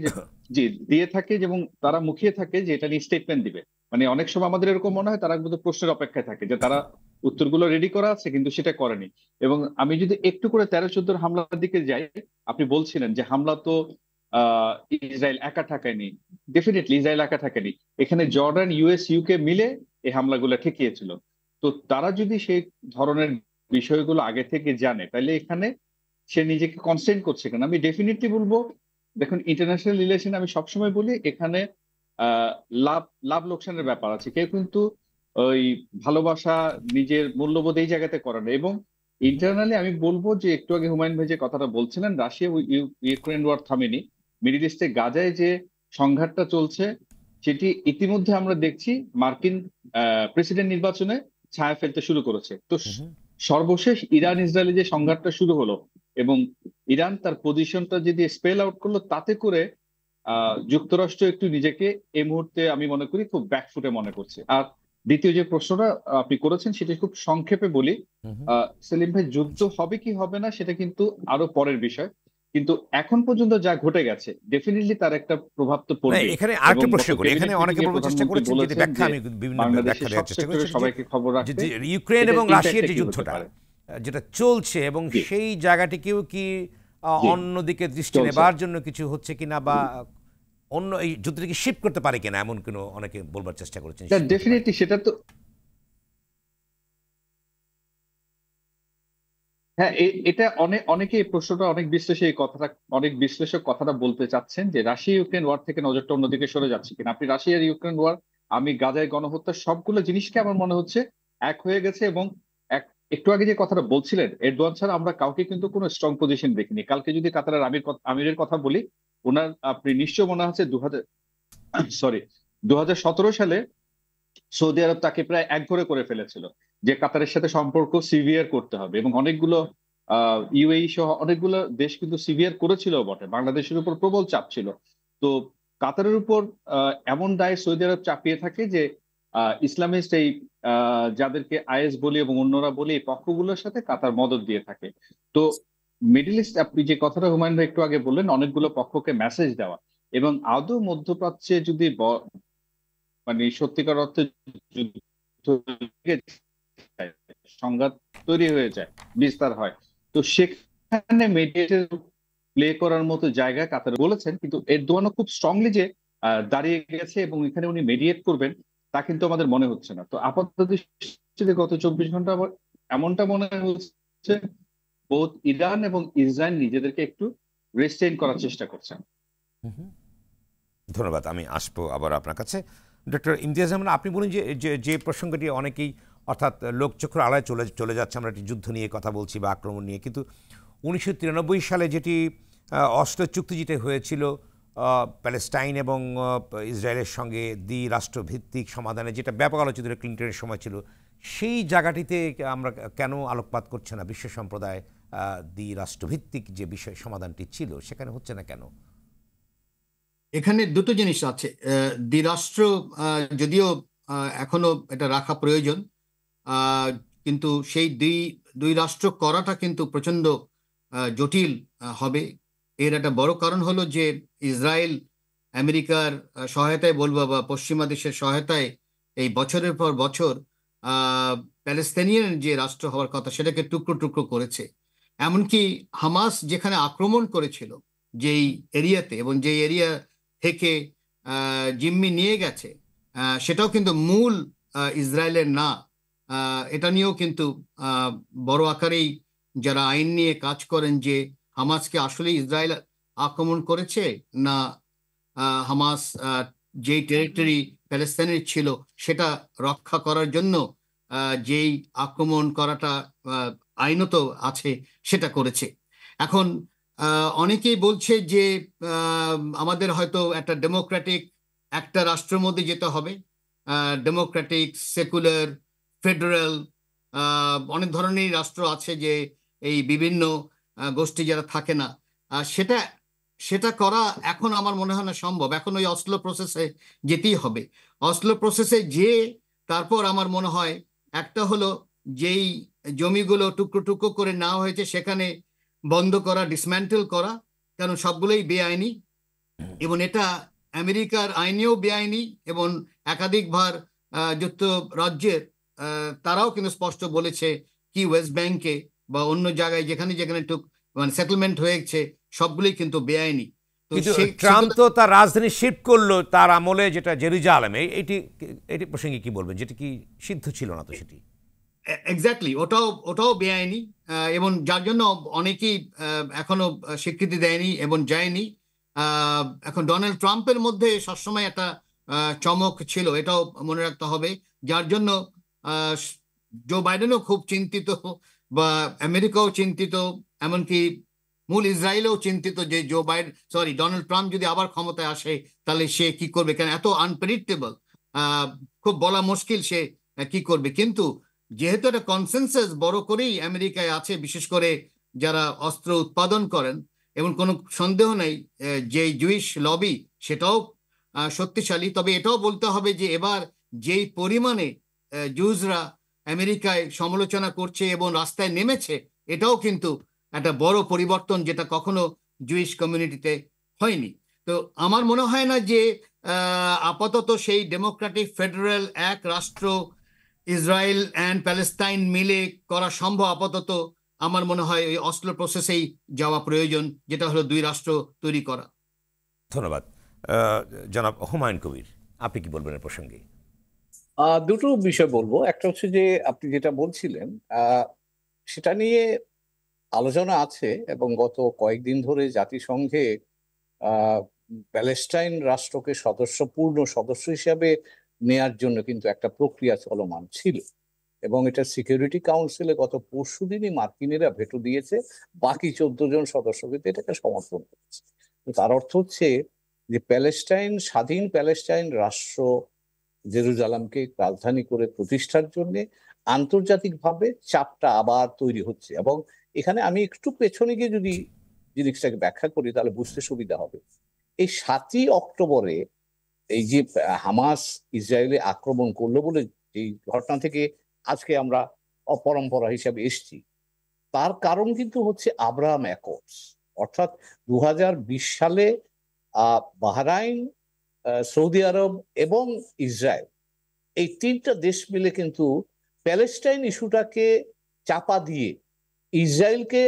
জি দিয়ে থাকে, এবং তারা মুখিয়ে থাকে যে এটা নিয়ে স্টেটমেন্ট দিবে। মানে অনেক সময় আমাদের এরকম মনে হয় তারা কিন্তু প্রশ্নের অপেক্ষায় থাকে, যে তারা উত্তরগুলো রেডি করা আছে কিন্তু সেটা করেনি। এবং আমি যদি একটু করে 13-14 হামলার দিকে যাই, আপনি বলছিলেন যে হামলা তো ইসরায়েল একা ঠেকায়নি। ডেফিনেটলি ইসরায়েল একা ঠেকায়নি, এখানে জর্ডান, ইউএস, ইউকে মিলে এই হামলাগুলো ঠেকিয়েছিল। তো তারা যদি সেই ধরনের বিষয়গুলো আগে থেকে জানে, তাহলে এখানে সে নিজেকে কনস্টেন্ট করছে কেন? আমি ডেফিনেটলি বলবো, দেখুন ইন্টারন্যাশনাল রিলেশন আমি সবসময় বলি, এখানে লাভ লোকসানের ব্যাপার আছে। কেউ কিন্তু ওই ভালোবাসা নিজের মূল্যবোধ এই জায়গাতে করে না। এবং ইন্টারনালি আমি বলবো যে, একটু আগে হুমায়ুন ভাই যে কথাটা বলছিলেন, রাশিয়া ইউক্রেন ওয়ার থামেনি, মিডল ইস্টে গাজায় যে সংঘাতটা চলছে সেটি ইতিমধ্যে আমরা দেখছি মার্কিন প্রেসিডেন্ট নির্বাচনে ছায়া ফেলতে শুরু করেছে। তো সর্বশেষ ইরান ইসরায়েলে যে সংঘাতটা শুরু হলো, এবং ইরান তার পজিশনটা যদি স্পেল আউট করলো, তাতে করে যুক্তরাষ্ট্র একটু নিজেকে এই মুহূর্তে আমি মনে করি খুব ব্যাকফুটে মনে করছে। আর দ্বিতীয় যে প্রশ্নটা আপনি করেছেন সেটা খুব সংক্ষেপে বলি, সেলিম ভাই, যুদ্ধ হবে কি হবে না সেটা কিন্তু আরো পরের বিষয়, কিন্তু এখন পর্যন্ত যা ঘটে গেছে ডেফিনেটলি তার একটা প্রভাব তো পড়বে। এখানে আরেকটা প্রশ্ন করি, এখানে অনেকে বলতে চেষ্টা করেছেন, যেটি ব্যাখ্যা আমি বিভিন্ন ব্যাখ্যা দেওয়ার চেষ্টা করেছি, সবাইকে খবর রাখতে, ইউক্রেন এবং রাশিয়ার যে যুদ্ধটা যেটা চলছে, এবং সেই জায়গাটিকেও কি অন্যদিকে দৃষ্টি নেবার জন্য কিছু হচ্ছে কিনা, বা অন্য এই যুদ্ধটাকে শিফট করতে পারে কিনা, এমন কোনো অনেকে বলবার চেষ্টা করেছেন। shift করতে পারে। ডেফিনেটলি সেটা তো, হ্যাঁ, এটা অনেকে এই প্রশ্নটা, অনেক বিশ্লেষক কথাটা বলতে চাচ্ছেন যে রাশিয়া ইউক্রেন ওয়ার থেকে নজরটা অন্যদিকে সরে যাচ্ছে কিনা। আপনি রাশিয়ার ইউক্রেন ওয়ার, আমি গাজায় গণহত্যা, সবগুলো জিনিসকে আমার মনে হচ্ছে এক হয়ে গেছে। এবং একটু আগে যে কথাটা বলছিলেন, এরদোয়ান ছাড়া আমরা কাউকে কিন্তু কোনো স্ট্রং পজিশন দেখিনি। কালকে যদি কাতারের আমিরের কথা বলি, ওনার আপনি নিশ্চয় মনে আছে 2017 সালে সৌদি আরব তাকে প্রায় একঘরে করে ফেলেছিল যে কাতারের সাথে সম্পর্ক সিভিয়ার করতে হবে, এবং অনেকগুলো ইউএই সহ অনেকগুলো দেশ কিন্তু সিভিয়ার করেছিল বটে, বাংলাদেশের উপর প্রবল চাপ ছিল। তো কাতারের উপর এমন দায় সৌদি আরব চাপিয়ে থাকে যে ইসলামিস্ট এই যাদেরকে আইএস বলি এবং অন্যরা বলি, এই পক্ষগুলোর সাথে কাতার মদদ দিয়ে থাকে। তো মিডল ইস্ট, আপনি যে কথাটা হুমায়ুন ভাই একটু আগে বললেন, অনেকগুলো পক্ষকে মেসেজ দেওয়া, এবং আদৌ মধ্যপ্রাচ্যে যদি মানে সত্যিকার অর্থে যুদ্ধ লেগে যায়, সংঘাত তৈরি হয়ে যায়, বিস্তার হয়, তো সেখানে মিডিয়েটর প্লে করার মতো জায়গা কাতার বলেছেন। কিন্তু এরদোয়ানও খুব স্ট্রংলি যে দাঁড়িয়ে গেছে এবং এখানে উনি মেডিয়েট করবেন, তা কিন্তু আমাদের মনে হচ্ছে না। তো আপাতত দৃষ্টিতে গত 24 ঘন্টা এমনটা মনে হচ্ছে বোধ ইরান এবং ইসরায়েল নিজেদেরকে একটু রেস্টেইন করার চেষ্টা করছেন। ধন্যবাদ। আমি আসবো আবার আপনার কাছে। ডক্টর ইমতিয়াজ আহমেদ, আপনি বলুন যে প্রসঙ্গটি অনেকেই, অর্থাৎ লোকচক্ষুর আড়ায় চলে যাচ্ছে, আমরা একটি যুদ্ধ নিয়ে কথা বলছি বা আক্রমণ নিয়ে, কিন্তু 1993 সালে যেটি অসলো চুক্তি যেটা হয়েছিল প্যালেস্টাইন এবং ইসরায়েলের সঙ্গে দ্বিরাষ্ট্রভিত্তিক সমাধানে, যেটা ব্যাপক আলোচিত ক্লিন্টনের সময় ছিল, সেই জায়গাটিতে আমরা কেন আলোকপাত করছে না বিশ্ব সম্প্রদায়? দ্বিরাষ্ট্রভিত্তিক যে বিষয় সমাধানটি ছিল সেখানে হচ্ছে না কেন? এখানে দুটো জিনিস আছে। দ্বিরাষ্ট্র যদিও এখনো এটা রাখা প্রয়োজন, কিন্তু সেই দুই রাষ্ট্র করাটা কিন্তু প্রচন্ড জটিল হবে। এর একটা বড় কারণ হলো যে ইসরায়েল আমেরিকার সহায়তায় বলবো বা পশ্চিমা দেশের সহায়তায় এই বছরের পর বছর প্যালেস্তানিয়ান যে রাষ্ট্র হওয়ার কথা সেটাকে টুকরো টুকরো করেছে। এমনকি হামাস যেখানে আক্রমণ করেছিল যেই এরিয়াতে, এবং যেই এরিয়া থেকে জিম্মি নিয়ে গেছে, সেটাও কিন্তু মূল ইসরায়েলের না। এটা নিয়েও কিন্তু বড় আকারেই যারা আইন নিয়ে কাজ করেন যে হামাসকে আসলে ইসরায়েল আক্রমণ করেছে না হামাস যেই টেরিটরি প্যালেস্তাইনের ছিল সেটা রক্ষা করার জন্য যেই আক্রমণ করাটা আইনত আছে সেটা করেছে। এখন অনেকেই বলছে যে আমাদের হয়তো একটা ডেমোক্রেটিক একটা রাষ্ট্রের মধ্যে যেতে হবে, ডেমোক্রেটিক, সেকুলার, ফেডারেল, অনেক ধরনের রাষ্ট্র আছে যে এই বিভিন্ন গোষ্ঠী যারা থাকে না, সেটা সেটা করা এখন আমার মনে হয় না সম্ভব। এখন ওই অসলো প্রসেসে যেতেই হবে। অসলো প্রসেসে যে তারপর আমার মনে হয় একটা হলো যেই জমিগুলো টুকরো টুকরো করে নেওয়া হয়েছে সেখানে বন্ধ করা, ডিসম্যান্টেল করা, কারণ সবগুলোই বেআইনি, এবং এটা আমেরিকার আইনেও বেআইনি, এবং একাধিকবার যুক্তরাজ্যের তারাও কিন্তু স্পষ্ট বলেছে কি ওয়েস্ট ব্যাংকে বা অন্য জায়গায় যেখানে যেখানে মানে সেটেলমেন্ট হয়েছে সবগুলোই কিন্তু বেআইনি। তো কিন্তু ট্রাম্প তো তার রাজধানী শিফট করলো তার আমলে, যেটা জেরুজালেমে, এটি প্রসঙ্গে কি বলবেন? যেটি কি সিদ্ধ ছিল না তো সেটি? এক্স্যাক্টলি, ওটাও বেআইনি, এবং যার জন্য অনেকেই এখনো স্বীকৃতি দেয়নি এবং যায়নি। এখন ডোনাল্ড ট্রাম্পের মধ্যে সবসময় একটা চমক ছিল, এটাও মনে রাখতে হবে, যার জন্য জো বাইডেনও খুব চিন্তিত বা আমেরিকাও চিন্তিত, এমনকি মূল ইসরায়েলও চিন্তিত যে ডোনাল্ড ট্রাম্প যদি আবার ক্ষমতায় আসে তাহলে সে কি করবে, কেন এত আনপ্রেডিক্টেবল, খুব বলা মুশকিল সে কি করবে। কিন্তু যেহেতু একটা কনসেনসাস বড় করেই আমেরিকায় আছে, বিশেষ করে যারা অস্ত্র উৎপাদন করেন, এবং কোনো সন্দেহ নেই যে জুইশ লবি সেটাও শক্তিশালী। তবে এটাও বলতে হবে যে এবার যেই পরিমাণে জুজরা আমেরিকায় সমালোচনা করছে এবং রাস্তায় নেমেছে, এটাও কিন্তু একটা বড় পরিবর্তন, যেটা কখনো জুইশ কমিউনিটিতে হয়নি। তো আমার মনে হয় না যে আপাতত সেই ডেমোক্রেটিক ফেডারেল এক রাষ্ট্র ইসরায়েল অ্যান্ড প্যালেস্তাইন মিলে করা সম্ভব। আপাতত আমার মনে হয় ওই অসলো প্রসেসেই যাওয়া প্রয়োজন, যেটা হলো দুই রাষ্ট্র তৈরি করা। ধন্যবাদ। জনাব হুমায়ুন কবির, আপনি কি বলবেন এর প্রসঙ্গে? দুটো বিষয় বলবো। একটা হচ্ছে যে আপনি যেটা বলছিলেন সেটা নিয়ে আলোচনা আছে, এবং গত কয়েকদিন ধরে জাতিসংঘে আহ প্যালেস্টাইন রাষ্ট্রকে পূর্ণ সদস্য হিসাবে নেয়ার জন্য কিন্তু একটা প্রক্রিয়া চলমান ছিল, এবং এটা সিকিউরিটি কাউন্সিলে গত পরশুদিনই মার্কিনিরা ভেটো দিয়েছে। বাকি 14 জন সদস্য কিন্তু এটাকে সমর্থন করেছে। তো তার অর্থ হচ্ছে যে স্বাধীন প্যালেস্টাইন রাষ্ট্র জেরুজালেমকে রাজধানী করে প্রতিষ্ঠার জন্য আন্তর্জাতিকভাবে চাপটা আবার তৈরি হচ্ছে। এবং এখানে আমি একটু পেছনে গিয়ে যদি জিনিসটাকে ব্যাখ্যা করি তাহলে বুঝতে সুবিধা হবে। এই 7ই অক্টোবরে এই যে হামাস ইসরায়েলে আক্রমণ করলো বলে এই ঘটনা থেকে আজকে আমরা অপরম্পরা হিসাবে এসছি, তার কারণ কিন্তু হচ্ছে আব্রাহাম অ্যাকর্ডস। অর্থাৎ 2020 সালে বাহরাইন, সৌদি আরব এবং ইসরায়েল, এই 3টা দেশ মিলে কিন্তু প্যালেস্টাইন ইস্যুটাকে চাপা দিয়ে ইসরায়েলকে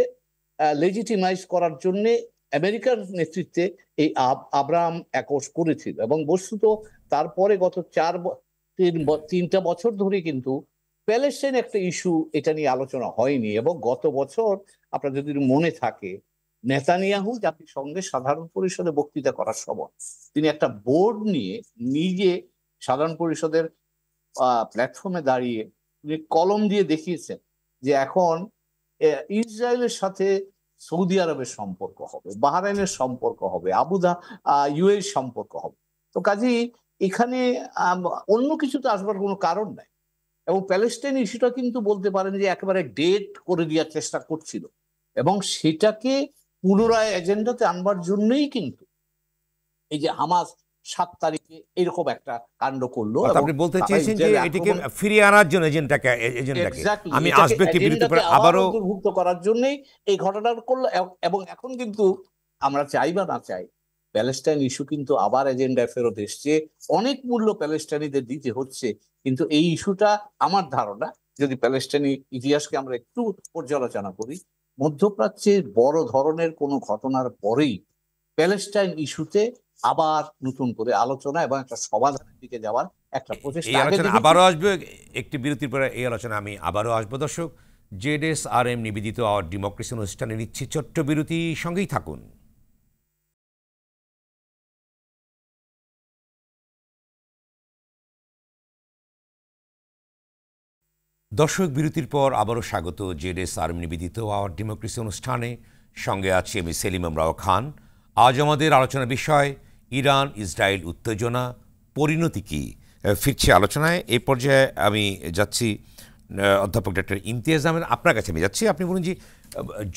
লেজিটিমাইজ করার জন্য আমেরিকার নেতৃত্বে এই আব্রাহাম অ্যাকর্ডস করেছিল। এবং বস্তুত তারপরে গত 3টা বছর ধরে কিন্তু প্যালেস্টাইন একটা ইস্যু এটা নিয়ে আলোচনা হয়নি। এবং গত বছর আপনার যদি মনে থাকে, নেতানিয়াহু জাতিসংঘের সাধারণ পরিষদে বক্তৃতা করার সময় তিনি একটা বোর্ড নিয়ে নিজে সাধারণ পরিষদের প্ল্যাটফর্মে দাঁড়িয়ে তিনি কলম দিয়ে দেখিয়েছেন যে এখন ইসরায়েলের সাথে সৌদি আরবের সম্পর্ক হবে, বাহরাইনের সম্পর্ক হবে, ইউএর সম্পর্ক হবে। তো কাজেই এখানে অন্য কিছুতে আসবার কোনো কারণ নাই। এবং প্যালেস্টাইন ইস্যুটা কিন্তু বলতে পারেন যে একেবারে ডেট করে দেওয়ার চেষ্টা করছিল, এবং সেটাকে পুনরায় এজেন্ডাতে আনবার জন্যই কিন্তু এই যে হামাস 7 তারিখে এরকম একটা কাণ্ড করলো। আপনি বলতে চেয়েছেন যে এটাকে ফিরিয়ে আনার জন্য এজেন্ডাকে আমি আসবে একটি বিরতির পরে আবারও দুর্ভুক্ত করার জন্যই এই ঘটনাটা করলো। এবং এখন কিন্তু আমরা চাই বা না চাই, প্যালেস্টাইন ইস্যু কিন্তু আবার এজেন্ডায় ফেরত এসছে। অনেক মূল্য প্যালেস্টাইনিদের দিতে হচ্ছে, কিন্তু এই ইস্যুটা আমার ধারণা, যদি প্যালেস্টাইনি ইতিহাসকে আমরা একটু পর্যালোচনা করি, মধ্যপ্রাচ্যের বড় ধরনের কোনো ঘটনার পরেই প্যালেস্টাইন ইস্যুতে আবার নতুন করে আলোচনা এবং একটা সমাধানের দিকে যাওয়ার একটা প্রচেষ্টা। এই আলোচনা আবারও আসবে একটি বিরতির পরে, এই আলোচনা আমি আবারও আসবো। দর্শক, জেডএসআরএম নিবেদিত আওয়ার ডেমোক্রেসি অনুষ্ঠানে নিচ্ছি ছোট্ট বিরতি, সঙ্গেই থাকুন। দর্শক, বিরতির পর আবারও স্বাগত জেডএসআরএম নিবেদিত আওয়ার ডেমোক্রেসি অনুষ্ঠানে। সঙ্গে আছি আমি সেলিম আমরাও খান। আজ আমাদের আলোচনার বিষয় ইরান ইসরায়েল উত্তেজনা, পরিণতি কি। ফিরছে আলোচনায়। এই পর্যায়ে আমি যাচ্ছি অধ্যাপক ডক্টর ইমতিয়াজ আহমেদ, আপনার কাছে আমি যাচ্ছি। আপনি বলুন যে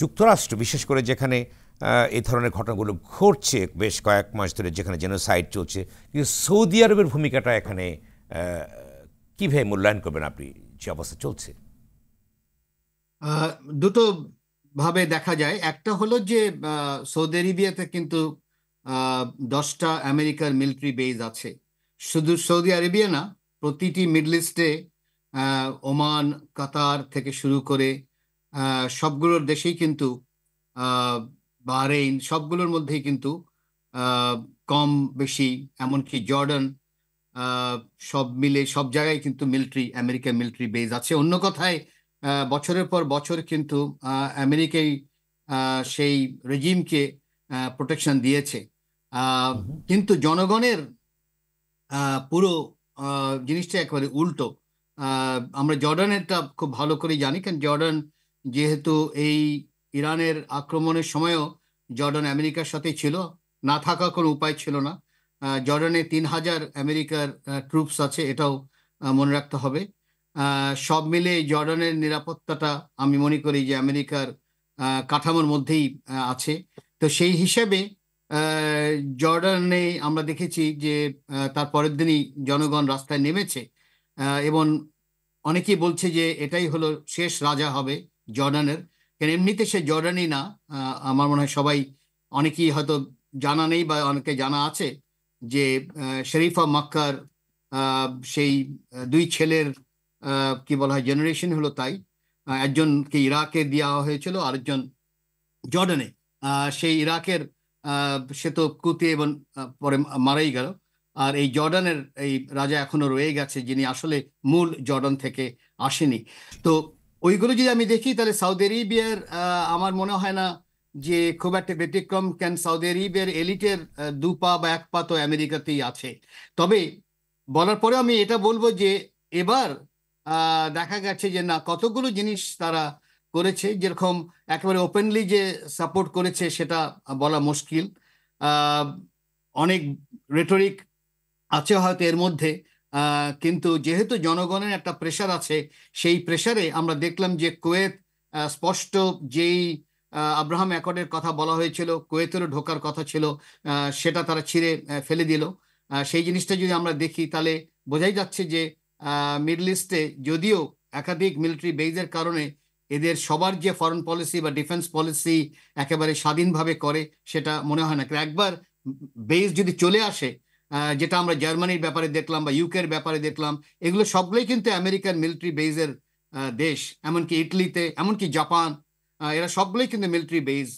যুক্তরাষ্ট্র, বিশেষ করে যেখানে এই ধরনের ঘটনাগুলো ঘটছে বেশ কয়েক মাস ধরে, যেখানে জেনোসাইড চলছে, কিন্তু সৌদি আরবের ভূমিকাটা এখানে কীভাবে মূল্যায়ন করবেন আপনি, যে অবস্থা চলছে? দুটো ভাবে দেখা যায়। একটা হলো যে সৌদি আরবিয়াতে কিন্তু 10টা আমেরিকার মিলিটারি বেজ আছে। শুধু সৌদি আরবিয়া না, প্রতিটি মিডল ইস্টে, ওমান, কাতার থেকে শুরু করে সবগুলোর দেশেই কিন্তু, বাহরেইন, সবগুলোর মধ্যেই কিন্তু কম বেশি, এমনকি জর্ডান, সব মিলে সব জায়গায় কিন্তু আমেরিকার মিলিটারি বেজ আছে। অন্য কথায় বছরের পর বছর কিন্তু আমেরিকাই সেই রেজিমকে প্রোটেকশন দিয়েছে। কিন্তু জনগণের পুরো জিনিসটা একেবারে উল্টো। আমরা জর্ডানেরটা খুব ভালো করে জানি, কারণ জর্ডান যেহেতু এই ইরানের আক্রমণের সময়ও জর্ডান আমেরিকার সাথে ছিল, না থাকার কোনো উপায় ছিল না। জর্ডানে 3000 আমেরিকার ট্রুপস আছে, এটাও মনে রাখতে হবে। সব মিলে জর্ডানের নিরাপত্তাটা আমি মনে করি যে আমেরিকার কাঠামোর মধ্যেই আছে। তো সেই হিসেবে জর্ডানে আমরা দেখেছি যে তার পরের দিনই জনগণ রাস্তায় নেমেছে, এবং অনেকেই বলছে যে এটাই হলো শেষ রাজা হবে জর্ডানের। কারণ এমনিতে সে জর্ডানই না। আমার মনে হয় সবাই, অনেকেই হয়তো জানা নেই বা অনেকে জানা আছে যে শরীফা মক্কার সেই 2 ছেলের কি বলা হয়, জেনারেশন হলো তাই। একজনকে ইরাকে দেওয়া হয়েছিল, আরেকজন জর্ডানে। সেই ইরাকের সে তো কুতে এবং পরে মারাই গেল। আর এই জর্ডানের এই রাজা এখনো রয়ে গেছে, যিনি আসলে মূল জর্ডান থেকে আসেনি। তো ওইগুলো যদি আমি দেখি, তাহলে সৌদি আরবিয়ার আমার মনে হয় না যে খুব একটা ব্যতিক্রম। কেন সৌদি আরবের এলিটের 2 পা বা 1 পা তো আমেরিকাতেই আছে। তবে বলার পরে আমি এটা বলবো যে এবার দেখা গেছে যে না, কতগুলো জিনিস তারা করেছে, যেরকম একেবারে ওপেনলি যে সাপোর্ট করেছে সেটা বলা মুশকিল। আহ, অনেক রেটরিক আছে হয়তো এর মধ্যে, কিন্তু যেহেতু জনগণের একটা প্রেশার আছে, সেই প্রেশারে আমরা দেখলাম যে কুয়েত স্পষ্ট যেই আব্রাহাম অ্যাকর্ডের কথা বলা হয়েছিল, কুয়েতেরও ঢোকার কথা ছিল, সেটা তারা ছিঁড়ে ফেলে দিল। সেই জিনিসটা যদি আমরা দেখি, তাহলে বোঝাই যাচ্ছে যে মিডল ইস্টে যদিও একাধিক মিলিটারি বেজের কারণে এদের সবার যে ফরেন পলিসি বা ডিফেন্স পলিসি একেবারে স্বাধীনভাবে করে, সেটা মনে হয় না। একবার বেজ যদি চলে আসে, যেটা আমরা জার্মানির ব্যাপারে দেখলাম বা ইউকের ব্যাপারে দেখলাম, এগুলো সবগুলোই কিন্তু আমেরিকান মিলিটারি বেজের দেশ। এমনকি ইটালিতে, এমনকি জাপান, এরা সবগুলোই কিন্তু military base,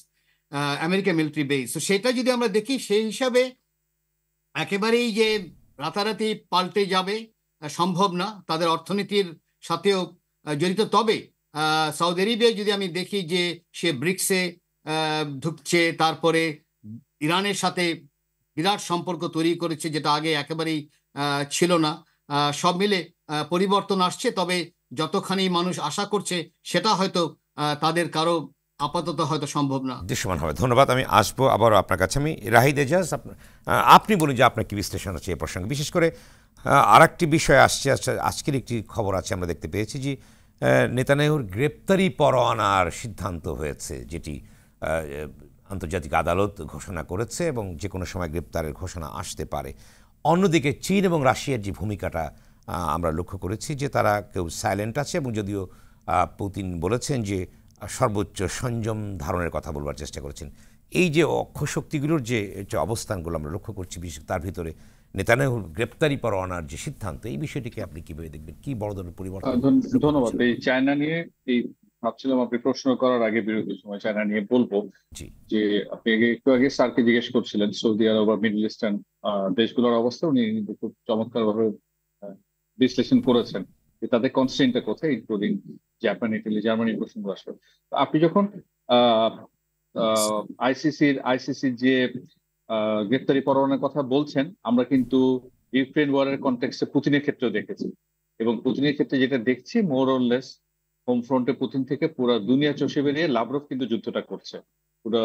American military base. তো সেটা যদি আমরা দেখি, সেই হিসাবে একেবারেই যে রাতারাতি পাল্টে যাবে সম্ভব না, তাদের অর্থনীতির সাথেও জড়িত। তবে সৌদি আরবে যদি আমি দেখি যে সে ব্রিক্সে ঢুকছে, তারপরে ইরানের সাথে বিরাট সম্পর্ক তৈরি করেছে, যেটা আগে একেবারেই ছিল না। সব মিলে পরিবর্তন আসছে, তবে যতখানি মানুষ আশা করছে সেটা হয়তো তাদের কারো আপাতত হয়তো সম্ভব না, দৃশ্যমান হবে। ধন্যবাদ। আমি আসবো আবারও আপনার কাছে। আমি রাহিদ এজাজ, আপনি বলুন যে আপনার কি বিশ্লেষণ আছে এ প্রসঙ্গে। বিশেষ করে আর একটি বিষয় আসছে, আজকের একটি খবর আছে, আমরা দেখতে পেয়েছি যে নেতানিয়াহুর গ্রেপ্তারি পরোয়ানার সিদ্ধান্ত হয়েছে, যেটি আন্তর্জাতিক আদালত ঘোষণা করেছে এবং যে কোনো সময় গ্রেপ্তারের ঘোষণা আসতে পারে। অন্যদিকে চীন এবং রাশিয়ার যে ভূমিকাটা আমরা লক্ষ্য করেছি যে তারা কেউ সাইলেন্ট আছে, এবং যদিও পুতিন বলেছেন যে সর্বোচ্চ সংযম ধারণের কথা বলবার চেষ্টা করেছেন। এই যে অক্ষশক্তিগুলোর যে অবস্থানগুলো আমরা লক্ষ্য করছি, বিশেষ তার ভিতরে নেতানিয়াহুর গ্রেপ্তারি পরোয়ানার যে সিদ্ধান্ত, এই বিষয়টিকে আপনি কিভাবে দেখবেন? কি বড় ধরনের পরিবর্তন? ধন্যবাদ। এই চায়না নিয়ে এই ভাবছিলাম আপনি প্রশ্ন করার আগে বিরতির সময় চায়না নিয়ে বলবো। জি, যে আপনি একটু আগে স্যারকে জিজ্ঞেস করছিলেন সৌদি আরব বা মিডল ইস্টার্ন দেশগুলোর অবস্থা, উনি কিন্তু খুব চমৎকার ভাবে বিশ্লেষণ করেছেন যে তাদের কনস্ট্রেন্টটা কোথায়, ইনক্লুডিং জাপান, ইটালি, জার্মানির প্রসঙ্গ আসবে। আপনি যখন আইসিসির যে গ্রেপ্তারি পরোয়ানার কথা বলছেন, আমরা কিন্তু ইউক্রেন ওয়ারের কনটেক্সটে পুতিনের ক্ষেত্রেও দেখেছি, এবং পুতিনের ক্ষেত্রে যেটা দেখছি, মোর অর লেস হোম ফ্রন্টে পুতিন থেকে পুরো দুনিয়া চষে বেরিয়ে লাভরভ কিন্তু যুদ্ধটা করছে। পুরো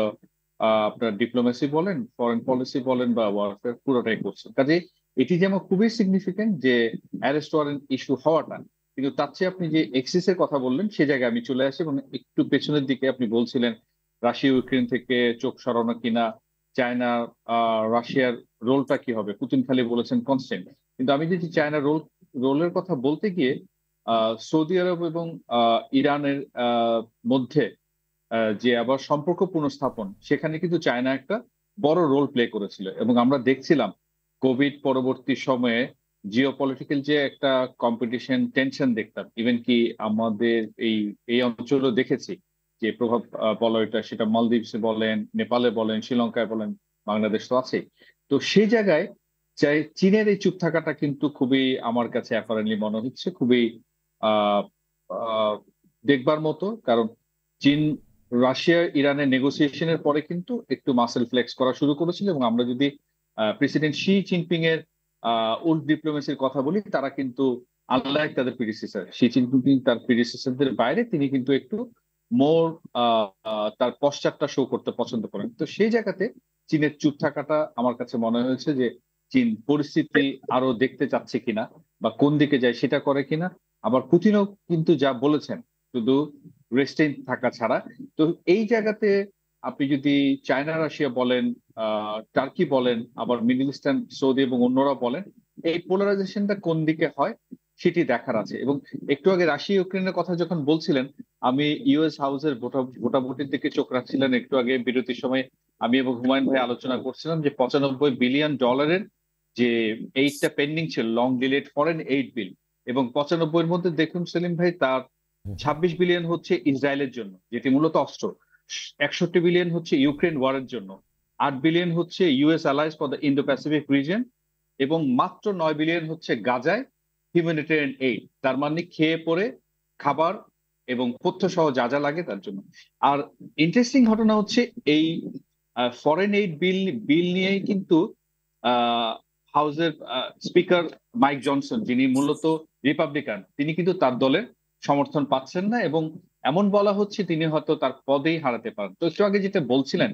আপনার ডিপ্লোমেসি বলেন, ফরেন পলিসি বলেন বা ওয়ারফেয়ার, পুরোটাই করছে। কাজে এটি যেমন খুবই সিগনিফিকেন্ট যে অ্যারেস্ট ওয়ারেন্ট ইস্যু হওয়াটা, কিন্তু তার চেয়ে আপনি যে এক্সিসের কথা বললেন সে জায়গায় আমি চলে আসি, এবং একটু পেছনের দিকে আপনি বলছিলেন রাশিয়া ইউক্রেন থেকে চোখ সরানো কিনা, চায়না রাশিয়ার রোলটা কি হবে। পুতিন খালি বলেছেন কনস্ট্যান্ট, কিন্তু আমি যদি চায়না রোলের কথা বলতে গিয়ে সৌদি আরব এবং ইরানের মধ্যে যে আবার সম্পর্ক পুনঃস্থাপন, সেখানে কিন্তু চায়না একটা বড় রোল প্লে করেছিল। এবং আমরা দেখছিলাম কোভিড পরবর্তী সময়ে জিওপলিটিক্যাল যে একটা কম্পিটিশন টেনশন দেখতাম, ইভেন কি আমাদের এই অঞ্চলেও দেখেছি যে প্রভাব বলো এটা, সেটা মালদ্বীপসে বলেন, নেপালে বলেন, শ্রীলঙ্কায় বলেন, বাংলাদেশ তো আছেই। তো সেই জায়গায় চাই চীনের এই চুপ থাকাটা কিন্তু খুবই আমার কাছে অ্যাপারেন্টলি মনে হচ্ছে খুবই আহ দেখবার মতো। কারণ চীন রাশিয়া ইরানের নেগোসিয়েশনের পরে কিন্তু একটু মাসেল ফ্লেক্স করা শুরু করেছিল, এবং আমরা যদি প্রেসিডেন্ট শি জিনপিং এর উল্ট ডিপ্লোমেসির কথা বলি, তারা কিন্তু আনলাইক তাদের প্রিডিসেসর শি জিনপিং, তার প্রিডিসেসরদের বাইরে তিনি কিন্তু একটু মোর তার পশ্চাৎটা শো করতে পছন্দ করেন। তো সেই জায়গাতে চীনের চুপ থাকাটা আমার কাছে মনে হয়েছে যে চীন পরিস্থিতি আরো দেখতে চাচ্ছে কিনা বা কোন দিকে যায় সেটা করে কিনা। আবার পুতিনও কিন্তু যা বলেছেন শুধু রেস্টেইন থাকা ছাড়া। তো এই জায়গাতে আপনি যদি চায়না রাশিয়া বলেন, টার্কি বলেন, আবার মিডল ইস্টার্ন সৌদি এবং অন্যরা বলেন, এই পোলারাইজেশনটা কোন দিকে হয় সেটি দেখার আছে। এবং একটু আগে রাশিয়া ইউক্রেনের কথা যখন বলছিলেন, আমি ইউএস হাউসের ভোটাভুটির দিকে চোখ রাখছিলেন। একটু আগে বিরতির সময় আমি এবং হুমায়ুন ভাই আলোচনা করছিলাম যে $95 বিলিয়ন যে এইডটা পেন্ডিং ছিল, লং ডিলেড ফরেন এইড বিল, এবং 95-এর মধ্যে দেখুন সেলিম ভাই, তার 26 বিলিয়ন হচ্ছে ইসরায়েলের জন্য, যেটি মূলত অস্ত্র, 61 বিলিয়ন হচ্ছে ইউক্রেন ওয়ারের জন্য, 8 বিলিয়ন হচ্ছে US allies for the Indo Pacific reason, এবং মাত্র 9 বিলিয়ন হচ্ছে গাজায় হিউম্যানিটেরিয়ান এইড। তার মানে খেয়ে পরে খাবার এবং পথ্য সহ যা যা লাগে তার জন্য। আর ইন্টারেস্টিং ঘটনা হচ্ছে এই ফরেন এইড বিল নিয়েই কিন্তু হাউসের স্পিকার মাইক জনসন, যিনি মূলত রিপাবলিকান, তিনি কিন্তু তার দলের সমর্থন পাচ্ছেন না, এবং এমন বলা হচ্ছে তিনি হয়তো তার পদেই হারাতে পারেন। তো একটু আগে যেটা বলছিলেন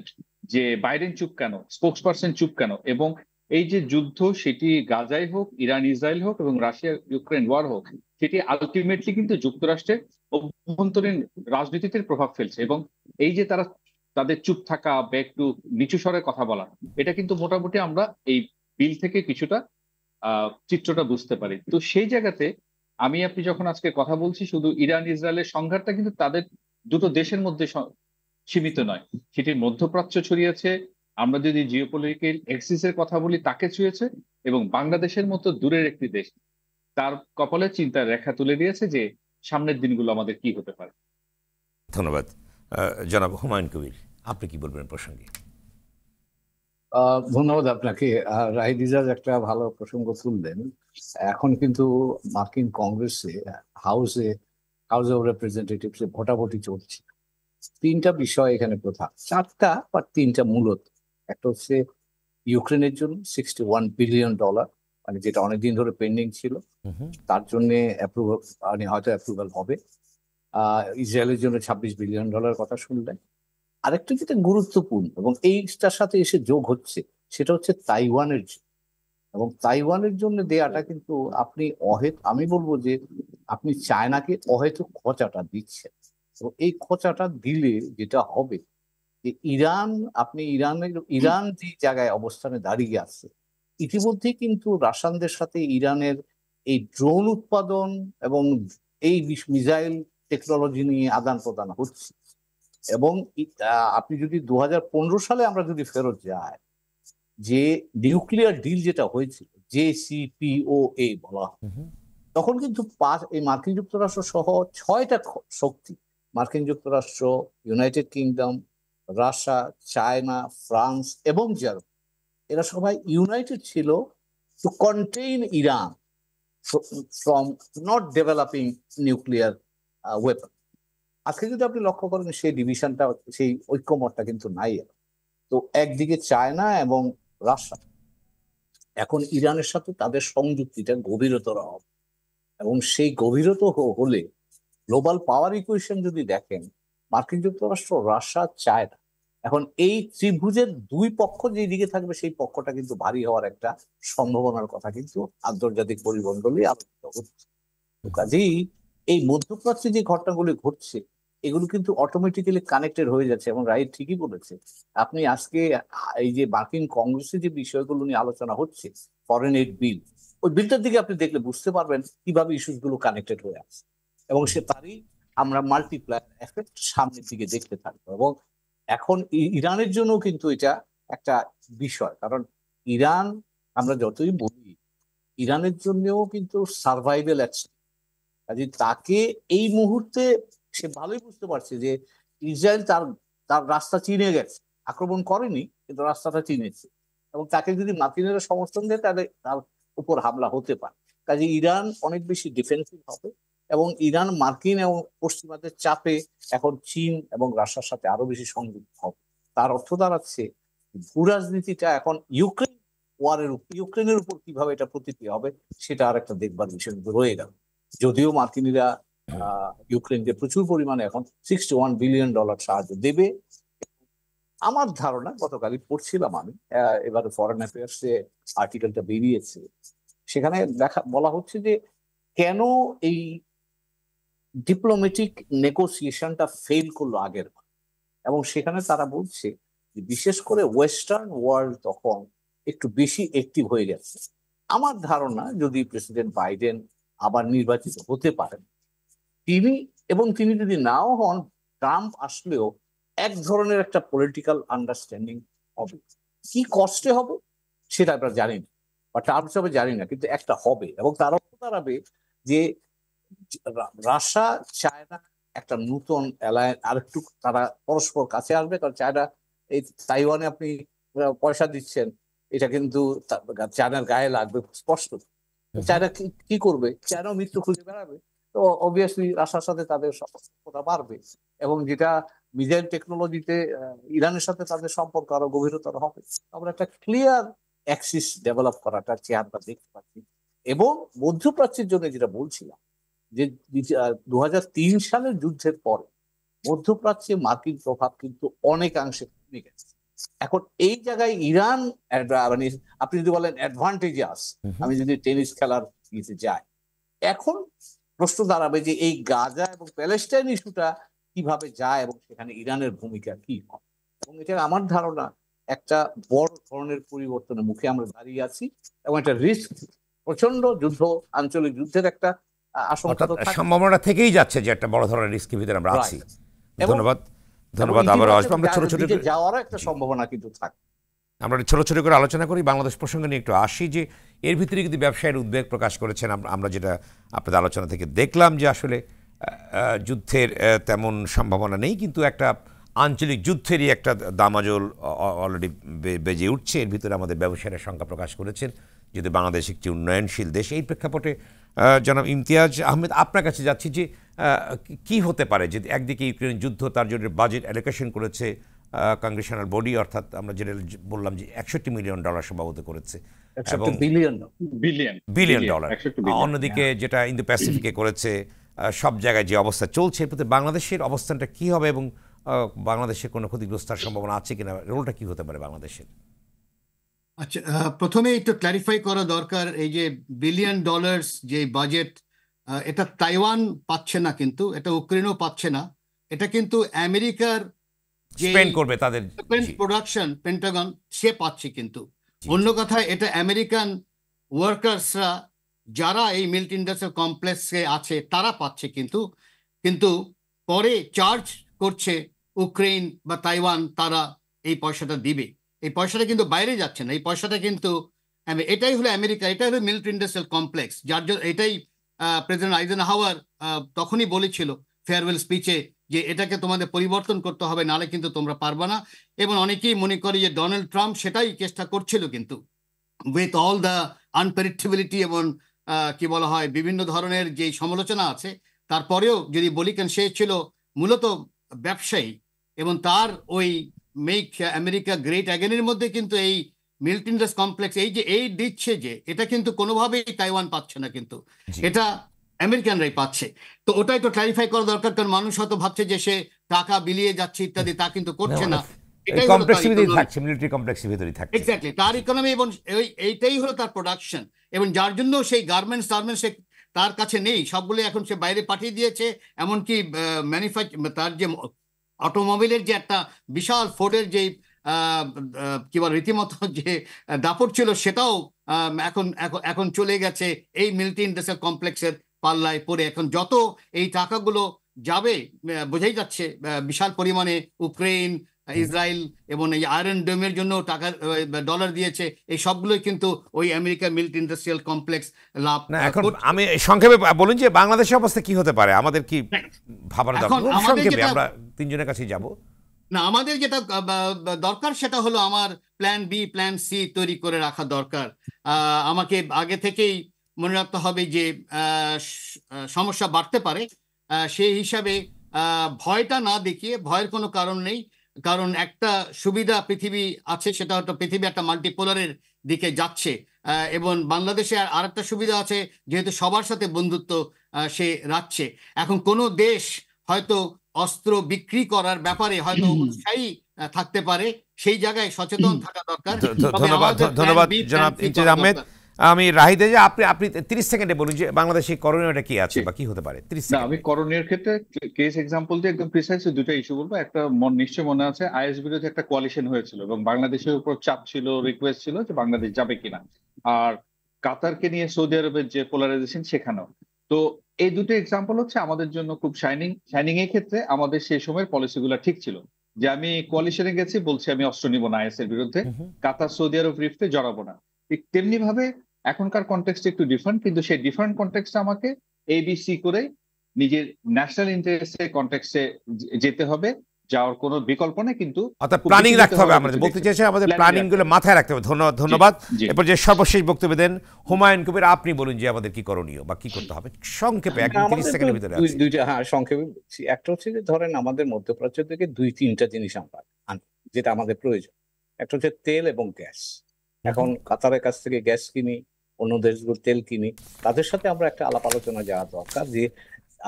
যে বাইডেন চুপ কেন, স্পোক্স পার্সন চুপ কেন, এবং এই যে যুদ্ধ সেটি গাজায় হোক, ইরান ইসরায়েল হোক, এবং রাশিয়া ইউক্রেন ওয়ার হোক, সেটি আলটিমেটলি কিন্তু যুক্তরাষ্ট্রের অভ্যন্তরীণ রাজনীতিতে প্রভাব ফেলছে। এবং এই যে তারা তাদের চুপ থাকা বা একটু নিচু স্বরে কথা বলা, এটা কিন্তু মোটামুটি আমরা এই বিল থেকে কিছুটা চিত্রটা বুঝতে পারি। তো সেই জায়গাতে আপনি যখন আজকে কথা বলছি, শুধু ইরান ইসরায়েলের সংঘাতটা কিন্তু তাদের দুটো দেশের মধ্যে সীমিত নয়, সেটির মধ্যপ্রাচ্য ছড়িয়েছে। আমরা যদি জিওপলিটিক্যাল এক্সিসের কথা বলি, তাকে ছুঁয়েছে, এবং বাংলাদেশের মতো দূরের একটি দেশ তার কপালে চিন্তার রেখা তুলে দিয়েছে যে সামনের দিনগুলো আমাদের কি হতে পারে। ধন্যবাদ। জনাব হুমায়ুন কবির, আপনি কি বলবেন প্রসঙ্গে? ধন্যবাদ আপনাকে। রাহিদ ইজাজ একটা ভালো প্রসঙ্গ তুললেন। এখন কিন্তু মার্কিন কংগ্রেসে হাউস অফ রিপ্রেজেন্টেটিভস ভোটাভুটি চলছে। তিনটা বিষয় এখানে প্রধান, চারটা বা তিনটা মূলত। একটা হচ্ছে ইউক্রেনের জন্য $61 বিলিয়ন, মানে যেটা অনেকদিন ধরে পেন্ডিং ছিল, তার জন্য অ্যাপ্রুভাল, মানে হয়তো অ্যাপ্রুভাল হবে। ইসরায়েলের জন্য $26 বিলিয়ন কথা শুনলেন। আরেকটা যেটা গুরুত্বপূর্ণ এবং এইটার সাথে এসে যোগ হচ্ছে, সেটা হচ্ছে তাইওয়ানের জন্য। এবং তাইওয়ানের জন্য দেয়াটা কিন্তু আমি বলবো যে আপনি চায়নাকে অহেতুক খোঁচাটা দিচ্ছেন। এবং এই খোঁচাটা দিলে যেটা হবে যে ইরান যে জায়গায় অবস্থানে দাঁড়িয়ে আছে, ইতিমধ্যেই কিন্তু রাশিয়ানদের সাথে ইরানের এই ড্রোন উৎপাদন এবং এই মিসাইল টেকনোলজি নিয়ে আদান প্রদান হচ্ছে। এবং আপনি যদি 2015 সালে আমরা যদি ফেরত যাই, যে নিউক্লিয়ার ডিল যেটা হয়েছিল, JCPOA বলা হয়, তখন কিন্তু এই মার্কিন যুক্তরাষ্ট্র সহ 6টা শক্তি, মার্কিন যুক্তরাষ্ট্র, United Kingdom, Russia, China, France এবং জার্মানি, এরা সবাই ইউনাইটেড ছিল to contain Iran from not developing nuclear weapon. আজকে যদি আপনি লক্ষ্য করেন, সেই ডিভিশনটা, সেই ঐক্যমতটা কিন্তু নাই। তো একদিকে চায়না এবং রাশিয়া এখন ইরানের সাথে তাদের সংযুক্তিটা গভীরতর হবে, এবং সেই গভীরতর হলে গ্লোবাল পাওয়ার ইকুয়েশন যদি দেখেন, মার্কিন যুক্তরাষ্ট্র, রাশিয়া, চায়না, এখন এই ত্রিভুজের দুই পক্ষ যেই দিকে থাকবে, সেই পক্ষটা কিন্তু ভারী হওয়ার একটা সম্ভাবনার কথা কিন্তু আন্তর্জাতিক পরিমণ্ডলে আলোচিত হচ্ছে। কাজেই এই মধ্যপ্রাচ্যে যে ঘটনাগুলি ঘটছে, এগুলো কিন্তু অটোমেটিক্যালি কানেক্টেড হয়ে যাচ্ছে। এবং রাইট ঠিকই বলেছে, আপনি আজকে এই যে মার্কিন কংগ্রেসে যে বিষয়গুলো নিয়ে আলোচনা হচ্ছে, ফরেন এইড বিল, ওই বিলটার দিকে আপনি দেখলে বুঝতে পারবেন কিভাবে ইস্যুস গুলো কানেক্টেড হয়ে আছে, এবং তারই আমরা মাল্টিপ্লায়ার এফেক্ট সামনের দিকে দেখতে থাকবো। এবং এখন ইরানের জন্য কিন্তু এটা একটা বিষয়, কারণ ইরান, আমরা যতই বলি, ইরানের জন্যও কিন্তু সার্ভাইভেল আছে। কাজে তাকে এই মুহূর্তে সে ভালোই বুঝতে পারছে যে ইসরায়েল তার রাস্তা চিনে গেছে, আক্রমণ করেনি কিন্তু রাস্তাটা চিনেছে, এবং তাকে যদি মার্কিনেরা সমর্থন দেয় তাহলে তার উপর হামলা হতে পারে। কাজে ইরান অনেক বেশি ডিফেন্সিভ হবে, এবং ইরান মার্কিন এবং পশ্চিমাদের চাপে এখন চীন এবং রাশিয়ার সাথে আরো বেশি সংযুক্ত হবে। তার অর্থ দাঁড়াচ্ছে ভূ রাজনীতিটা এখন ইউক্রেনের উপর কিভাবে এটা প্রতিক্রিয়া হবে, সেটা আর একটা দেখবার বিষয় রয়ে গেল। যদিও মার্কিনীরা ইউক্রেনকে প্রচুর পরিমাণে এখন $61 বিলিয়ন সাহায্য দেবে। আমার ধারণা, গতকালই পড়ছিলাম আমি, এবার ফরেন অ্যাফেয়ার্সে আর্টিকেলটা বেরিয়েছে, সেখানে বলা হচ্ছে যে কেন এই ডিপ্লোম্যাটিক নেগোসিয়েশনটা ফেল করলো আগের বার। এবং সেখানে তারা বলছে যে বিশেষ করে ওয়েস্টার্ন ওয়ার্ল্ড তখন একটু বেশি অ্যাক্টিভ হয়ে গেছে। আমার ধারণা, যদি প্রেসিডেন্ট বাইডেন আবার নির্বাচিত হতে পারেন, তিনি যদি নাও হন, ট্রাম্প আসলেও এক ধরনের একটা পলিটিক্যাল আন্ডারস্ট্যান্ডিং হবে। কি কষ্টে হবে সেটা আমরা জানি না, বা ট্রাম্প হিসাবে জানি না, কিন্তু একটা হবে। এবং তার অর্থ দাঁড়াবে যে রাশিয়া, চায়না একটা নতুন অ্যালায়েন্স, আর একটু তারা পরস্পর কাছে আসবে। কারণ চায়না, এই তাইওয়ানে আপনি পয়সা দিচ্ছেন, এটা কিন্তু চায়নার গায়ে লাগবে স্পষ্ট। চায়না কি করবে? চায়না মৃত্যু খুঁজে বেড়াবে। তো অবভিয়াসলি রাশিয়ার সাথে তাদের সম্পর্কটা বাড়বে, এবং যেটা মিসাইল টেকনোলজিতে ইরানের সাথে তাদের সম্পর্ক আরো গভীরতর হবে। আমরা একটা ক্লিয়ার অ্যাক্সিস ডেভেলপ করাটা চেহারা দেখতে পাচ্ছি। এবং মধ্যপ্রাচ্যের জন্য যেটা বলছিলাম, যে 2003 সালের যুদ্ধের পরে মধ্যপ্রাচ্যে মার্কিন প্রভাব কিন্তু অনেকাংশে কমে গেছে। এখন এই জায়গায় ইরান মানে আপনি যদি বলেন অ্যাডভান্টেজে আছে, আমি যদি টেনিস খেলার ইতে যাই, এখন প্রশ্ন দাঁড়াবে যে এই গাজা এবং প্যালেস্টাইন ইস্যুটা কিভাবে যায় এবং সেখানে ইরানের ভূমিকা কি হয়। এবং এটা আমার ধারণা একটা বড় ধরনের পরিবর্তনের মুখে আমরা দাঁড়িয়ে আছি, এবং একটা রিস্ক, প্রচন্ড যুদ্ধ, আঞ্চলিক যুদ্ধের একটা আশঙ্কা তো থাকে। সম্ভাবনা থেকেই যাচ্ছে যে একটা বড় ধরনের রিস্কের ভিতরে আমরা আছি। ধন্যবাদ, ধন্যবাদ। আবারও আসবো। আমরা ছোট ছোট যাওয়ারও একটা সম্ভাবনা কিন্তু থাকে। আমরা ছোট ছোট করে আলোচনা করি। বাংলাদেশ প্রসঙ্গে নিয়ে একটু আসি, যে এর ভিতরে কিন্তু ব্যবসায়ীর উদ্বেগ প্রকাশ করেছেন। আমরা যেটা আপনাদের আলোচনা থেকে দেখলাম যে আসলে যুদ্ধের তেমন সম্ভাবনা নেই, কিন্তু একটা আঞ্চলিক যুদ্ধেরই একটা দামাজল অলরেডি বেজে উঠছে। এর ভিতরে আমাদের ব্যবসায়ীরা শঙ্কা প্রকাশ করেছেন, যদি বাংলাদেশ একটি উন্নয়নশীল দেশ। এই প্রেক্ষাপটে জনাব ইমতিয়াজ আহমেদ, আপনার কাছে যাচ্ছি যে কি হতে পারে যে একদিকে ইউক্রেন যুদ্ধ, তার জন্য বাজেট অ্যালোকেশন করেছে কংগ্রেশনাল বডি, অর্থাৎ আমরা যেটা বললাম যে $61 মিলিয়ন সম্ভবত করেছে, এবং বিলিয়ন ডলার। অন্যদিকে যেটা ইন্দো প্যাসিফিকে করেছে, সব জায়গায় যে অবস্থা চলছে, এর প্রতি বাংলাদেশের অবস্থানটা কি হবে, এবং বাংলাদেশের কোনো ক্ষতিগ্রস্তার সম্ভাবনা আছে কিনা, রোলটা কি হতে পারে বাংলাদেশের? আচ্ছা, প্রথমে একটু ক্ল্যারিফাই করা দরকার, এই যে $বিলিয়ন যে বাজেট, এটা তাইওয়ান পাচ্ছে না, কিন্তু এটা ইউক্রেনও পাচ্ছে না। এটা কিন্তু আমেরিকার যে স্পেন্ড করবে তাদের প্রোডাকশন, পেন্টাগন, সে পাচ্ছে। কিন্তু অন্য কথায় এটা আমেরিকান ওয়ার্কার্সরা যারা এই মিলিটারি ইন্ডাস্ট্রিয়াল কমপ্লেক্সে আছে তারা পাচ্ছে, কিন্তু পরে চার্জ করছে ইউক্রেন বা তাইওয়ান, তারা এই পয়সাটা দিবে। এই পয়সাটা কিন্তু বাইরে যাচ্ছে না, এই পয়সাটা কিন্তু এটাই হলো আমেরিকা, এটাই হলো মিলিটারি ইন্ডাস্ট্রিয়াল কমপ্লেক্স, যার জন্য এটাই প্রেসিডেন্ট আইজেনহাওয়ার তখনই বলেছিল ফেয়ারওয়েল স্পিচে যে এটাকে তোমাদের পরিবর্তন করতে হবে, নালে কিন্তু তোমরা পারবে না। এবং অনেকেই মনে করে যে ডোনাল্ড ট্রাম্প সেটাই চেষ্টা করছিল, কিন্তু উইথ অল দ্য আনপ্রেডিক্টেবিলিটি এবং কি বলা হয় বিভিন্ন ধরনের যে সমালোচনা আছে, তারপরেও যদি বলি, কেন সে ছিল মূলত ব্যবসায়ী, এবং তার ওই মেক আমেরিকা গ্রেট অ্যাগেনের মধ্যে কিন্তু এই মিলিটারি ইন্ডাস্ট্রিয়াল কমপ্লেক্স, এই যে এই দিচ্ছে, যে এটা কিন্তু কোনোভাবেই তাইওয়ান পাচ্ছে না, কিন্তু এটা আমেরিকানরাই পাচ্ছে। তো ওটাই তো ক্লারিফাই করা দরকার, কারণ মানুষ হয়তো ভাবছে যে সে টাকা বিলিয়ে যাচ্ছে ইত্যাদি, তা কিন্তু করছে না। এক্স্যাক্টলি তার ইকোনমি, এবং এইটাই হলো তার প্রোডাকশন, এবং যার জন্য সেই গার্মেন্টস তার কাছে নেই, সবগুলো এখন সে বাইরে পাঠিয়ে দিয়েছে। এমনকি তার যে অটোমোবাইলের যে একটা বিশাল ফোর্ডের যে কি বল রীতিমতো যে দাপট ছিল, সেটাও এখন চলে গেছে এই মিলিটারি ইন্ডাস্ট্রিয়াল কমপ্লেক্সের পাল্লায় পড়ে। এখন যত এই টাকাগুলো যাবে, বোঝাই যাচ্ছে বিশাল পরিমাণে ইউক্রেন, ইসরায়েল এবং এই আয়রন ডোমের জন্য টাকা ডলার দিয়েছে, এই সবগুলোই কিন্তু ওই আমেরিকার মিলিটারি ইন্ডাস্ট্রিয়াল কমপ্লেক্স লাভ। এখন আমি সংক্ষেপে বলুন যে বাংলাদেশের অবস্থা কি হতে পারে, আমাদের কি ভাবার দরকার? সংক্ষেপে আমরা তিনজনের কাছেই যাব। না, আমাদের যেটা দরকার সেটা হলো আমার প্ল্যান বি, প্ল্যান সি তৈরি করে রাখা দরকার। আমাকে আগে থেকেই মনে রাখতে হবে যে সমস্যা বাড়তে পারে, সেই হিসাবে ভয়টা না দেখিয়ে, ভয়ের কোনো কারণ নেই, কারণ একটা সুবিধা পৃথিবী আছে, সেটা হয়তো পৃথিবী একটা মাল্টিপোলারের দিকে যাচ্ছে, এবং বাংলাদেশে আর একটা সুবিধা আছে, যেহেতু সবার সাথে বন্ধুত্ব সে রাখছে। এখন কোনো দেশ হয়তো অস্ত্র বিক্রি করার ব্যাপারে হয়তো উৎসাহী থাকতে পারে, সেই জায়গায় সচেতন থাকা দরকার। ধন্যবাদ জনাব ইমতিয়াজ আহমেদ। আমি রাহিদে যে আপনি 30 সেকেন্ডে বলুন যে বাংলাদেশে করণীয়টা কি আছে বা কি হতে পারে 30 সেকেন্ড। আমি করণীয়ের ক্ষেত্রে কেস এক্সাম্পল দিয়ে একদম প্রিসাইসলি দুটো ইস্যু বলবো। একটা নিশ্চয় মনে আছে, আইএস বিরোধী একটা কোয়ালিশন হয়েছিল এবং বাংলাদেশের উপর চাপ ছিল, রিকোয়েস্ট ছিল যে বাংলাদেশ যাবে কিনা, আর কাতারকে নিয়ে সৌদি আরবের যে পোলারাইজেশন সেখানেও। তো এই দুটো এক্সাম্পল হচ্ছে আমাদের জন্য খুব শাইনিং এর ক্ষেত্রে আমাদের সেই সময়ের পলিসিগুলো ঠিক ছিল, যে আমি কোয়ালিশনে গেছি, বলছি আমি অস্ত্র নিব না আইএস এর বিরুদ্ধে, কাতার সৌদি আরব রিফতে জড়াবো না। ঠিক তেমনি ভাবে এখনকার কনটেক্সট একটু ডিফারেন্ট, কিন্তু সেই ডিফারেন্ট কনটেক্সট আমাকে এবিসি করে নিজের ন্যাশনাল ইন্টারেস্টের কনটেক্সটে যেতে হবে, যাওয়ার কোনো বিকল্প নেই, কিন্তু অর্থাৎ খুব প্ল্যানিং বেশি রাখতে হবে। যেতে আমাদের হবে বলতে চাইছে আমাদের Planning প্ল্যানিং গুলো মাথায় রাখতে হবে। ধন্যবাদ। জি। এরপর যে সর্বশেষ বক্তব্য দেন হুমায়ুন কবির, আপনি বলুন যে আমাদের কি করণীয় বা কি করতে হবে সংক্ষেপে, একদম 30 আমাদের তো সেকেন্ডের ভিতরে আছে। দুইটা, হ্যাঁ সংক্ষেপে বলছি। একটা হচ্ছে যে ধরেন আমাদের মধ্যপ্রাচ্য থেকে 2-3টা জিনিস আমরা আনি যেটা আমাদের প্রয়োজন। একটা হচ্ছে তেল এবং গ্যাস। এখন কাতারের কাছ থেকে গ্যাস কিনি, অন্য দেশগুলো তেল কিনি, তাদের সাথে আমরা একটা আলাপ আলোচনা যাওয়া দরকার যে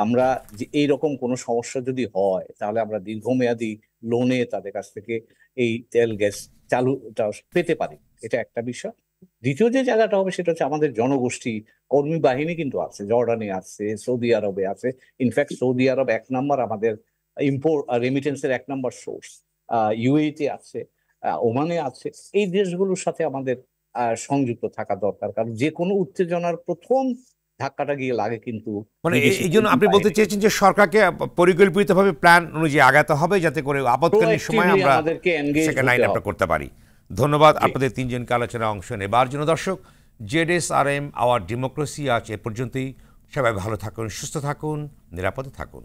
আমরা যে এইরকম কোনো সমস্যা যদি হয় তাহলে আমরা দীর্ঘমেয়াদী লোনে তাদের কাছ থেকে এই তেল গ্যাস চালুটা পেতে পারি। এটা একটা বিষয়। দ্বিতীয় যে জায়গাটা হবে সেটা হচ্ছে আমাদের জনগোষ্ঠী কর্মী বাহিনী কিন্তু আছে, জর্ডানে আছে, সৌদি আরবে আছে। ইনফ্যাক্ট সৌদি আরব 1 নাম্বার আমাদের ইম্পোর্ট রেমিটেন্সের 1 নাম্বার সোর্স। ইউএইতে আছে, ওমানে আছে। এই দেশগুলোর সাথে আমাদের সংযুক্ত থাকা দরকার, কারণ যে কোনো উত্তেজনার প্রথম ধাক্কাটা গিয়ে লাগে কিন্তু মানে বিদেশি এই জন্য আপনি বলতে চেয়েছেন যে সরকারকে পরিকল্পিতভাবে প্ল্যান অনুযায়ী আগাতে হবে, যাতে করে আপৎকালীন সময় Proactively আমরা আমাদেরকে engage সেকেন্ড লাইন হতে আমরা হবে। করতে পারি। ধন্যবাদ আপনাদের তিনজনকে আলোচনায় অংশ নেবার জন্য। দর্শক, জেডএসআরএম আওয়ার ডেমোক্রেসি আজ এ পর্যন্তই। সবাই ভালো থাকুন, সুস্থ থাকুন, নিরাপদে থাকুন।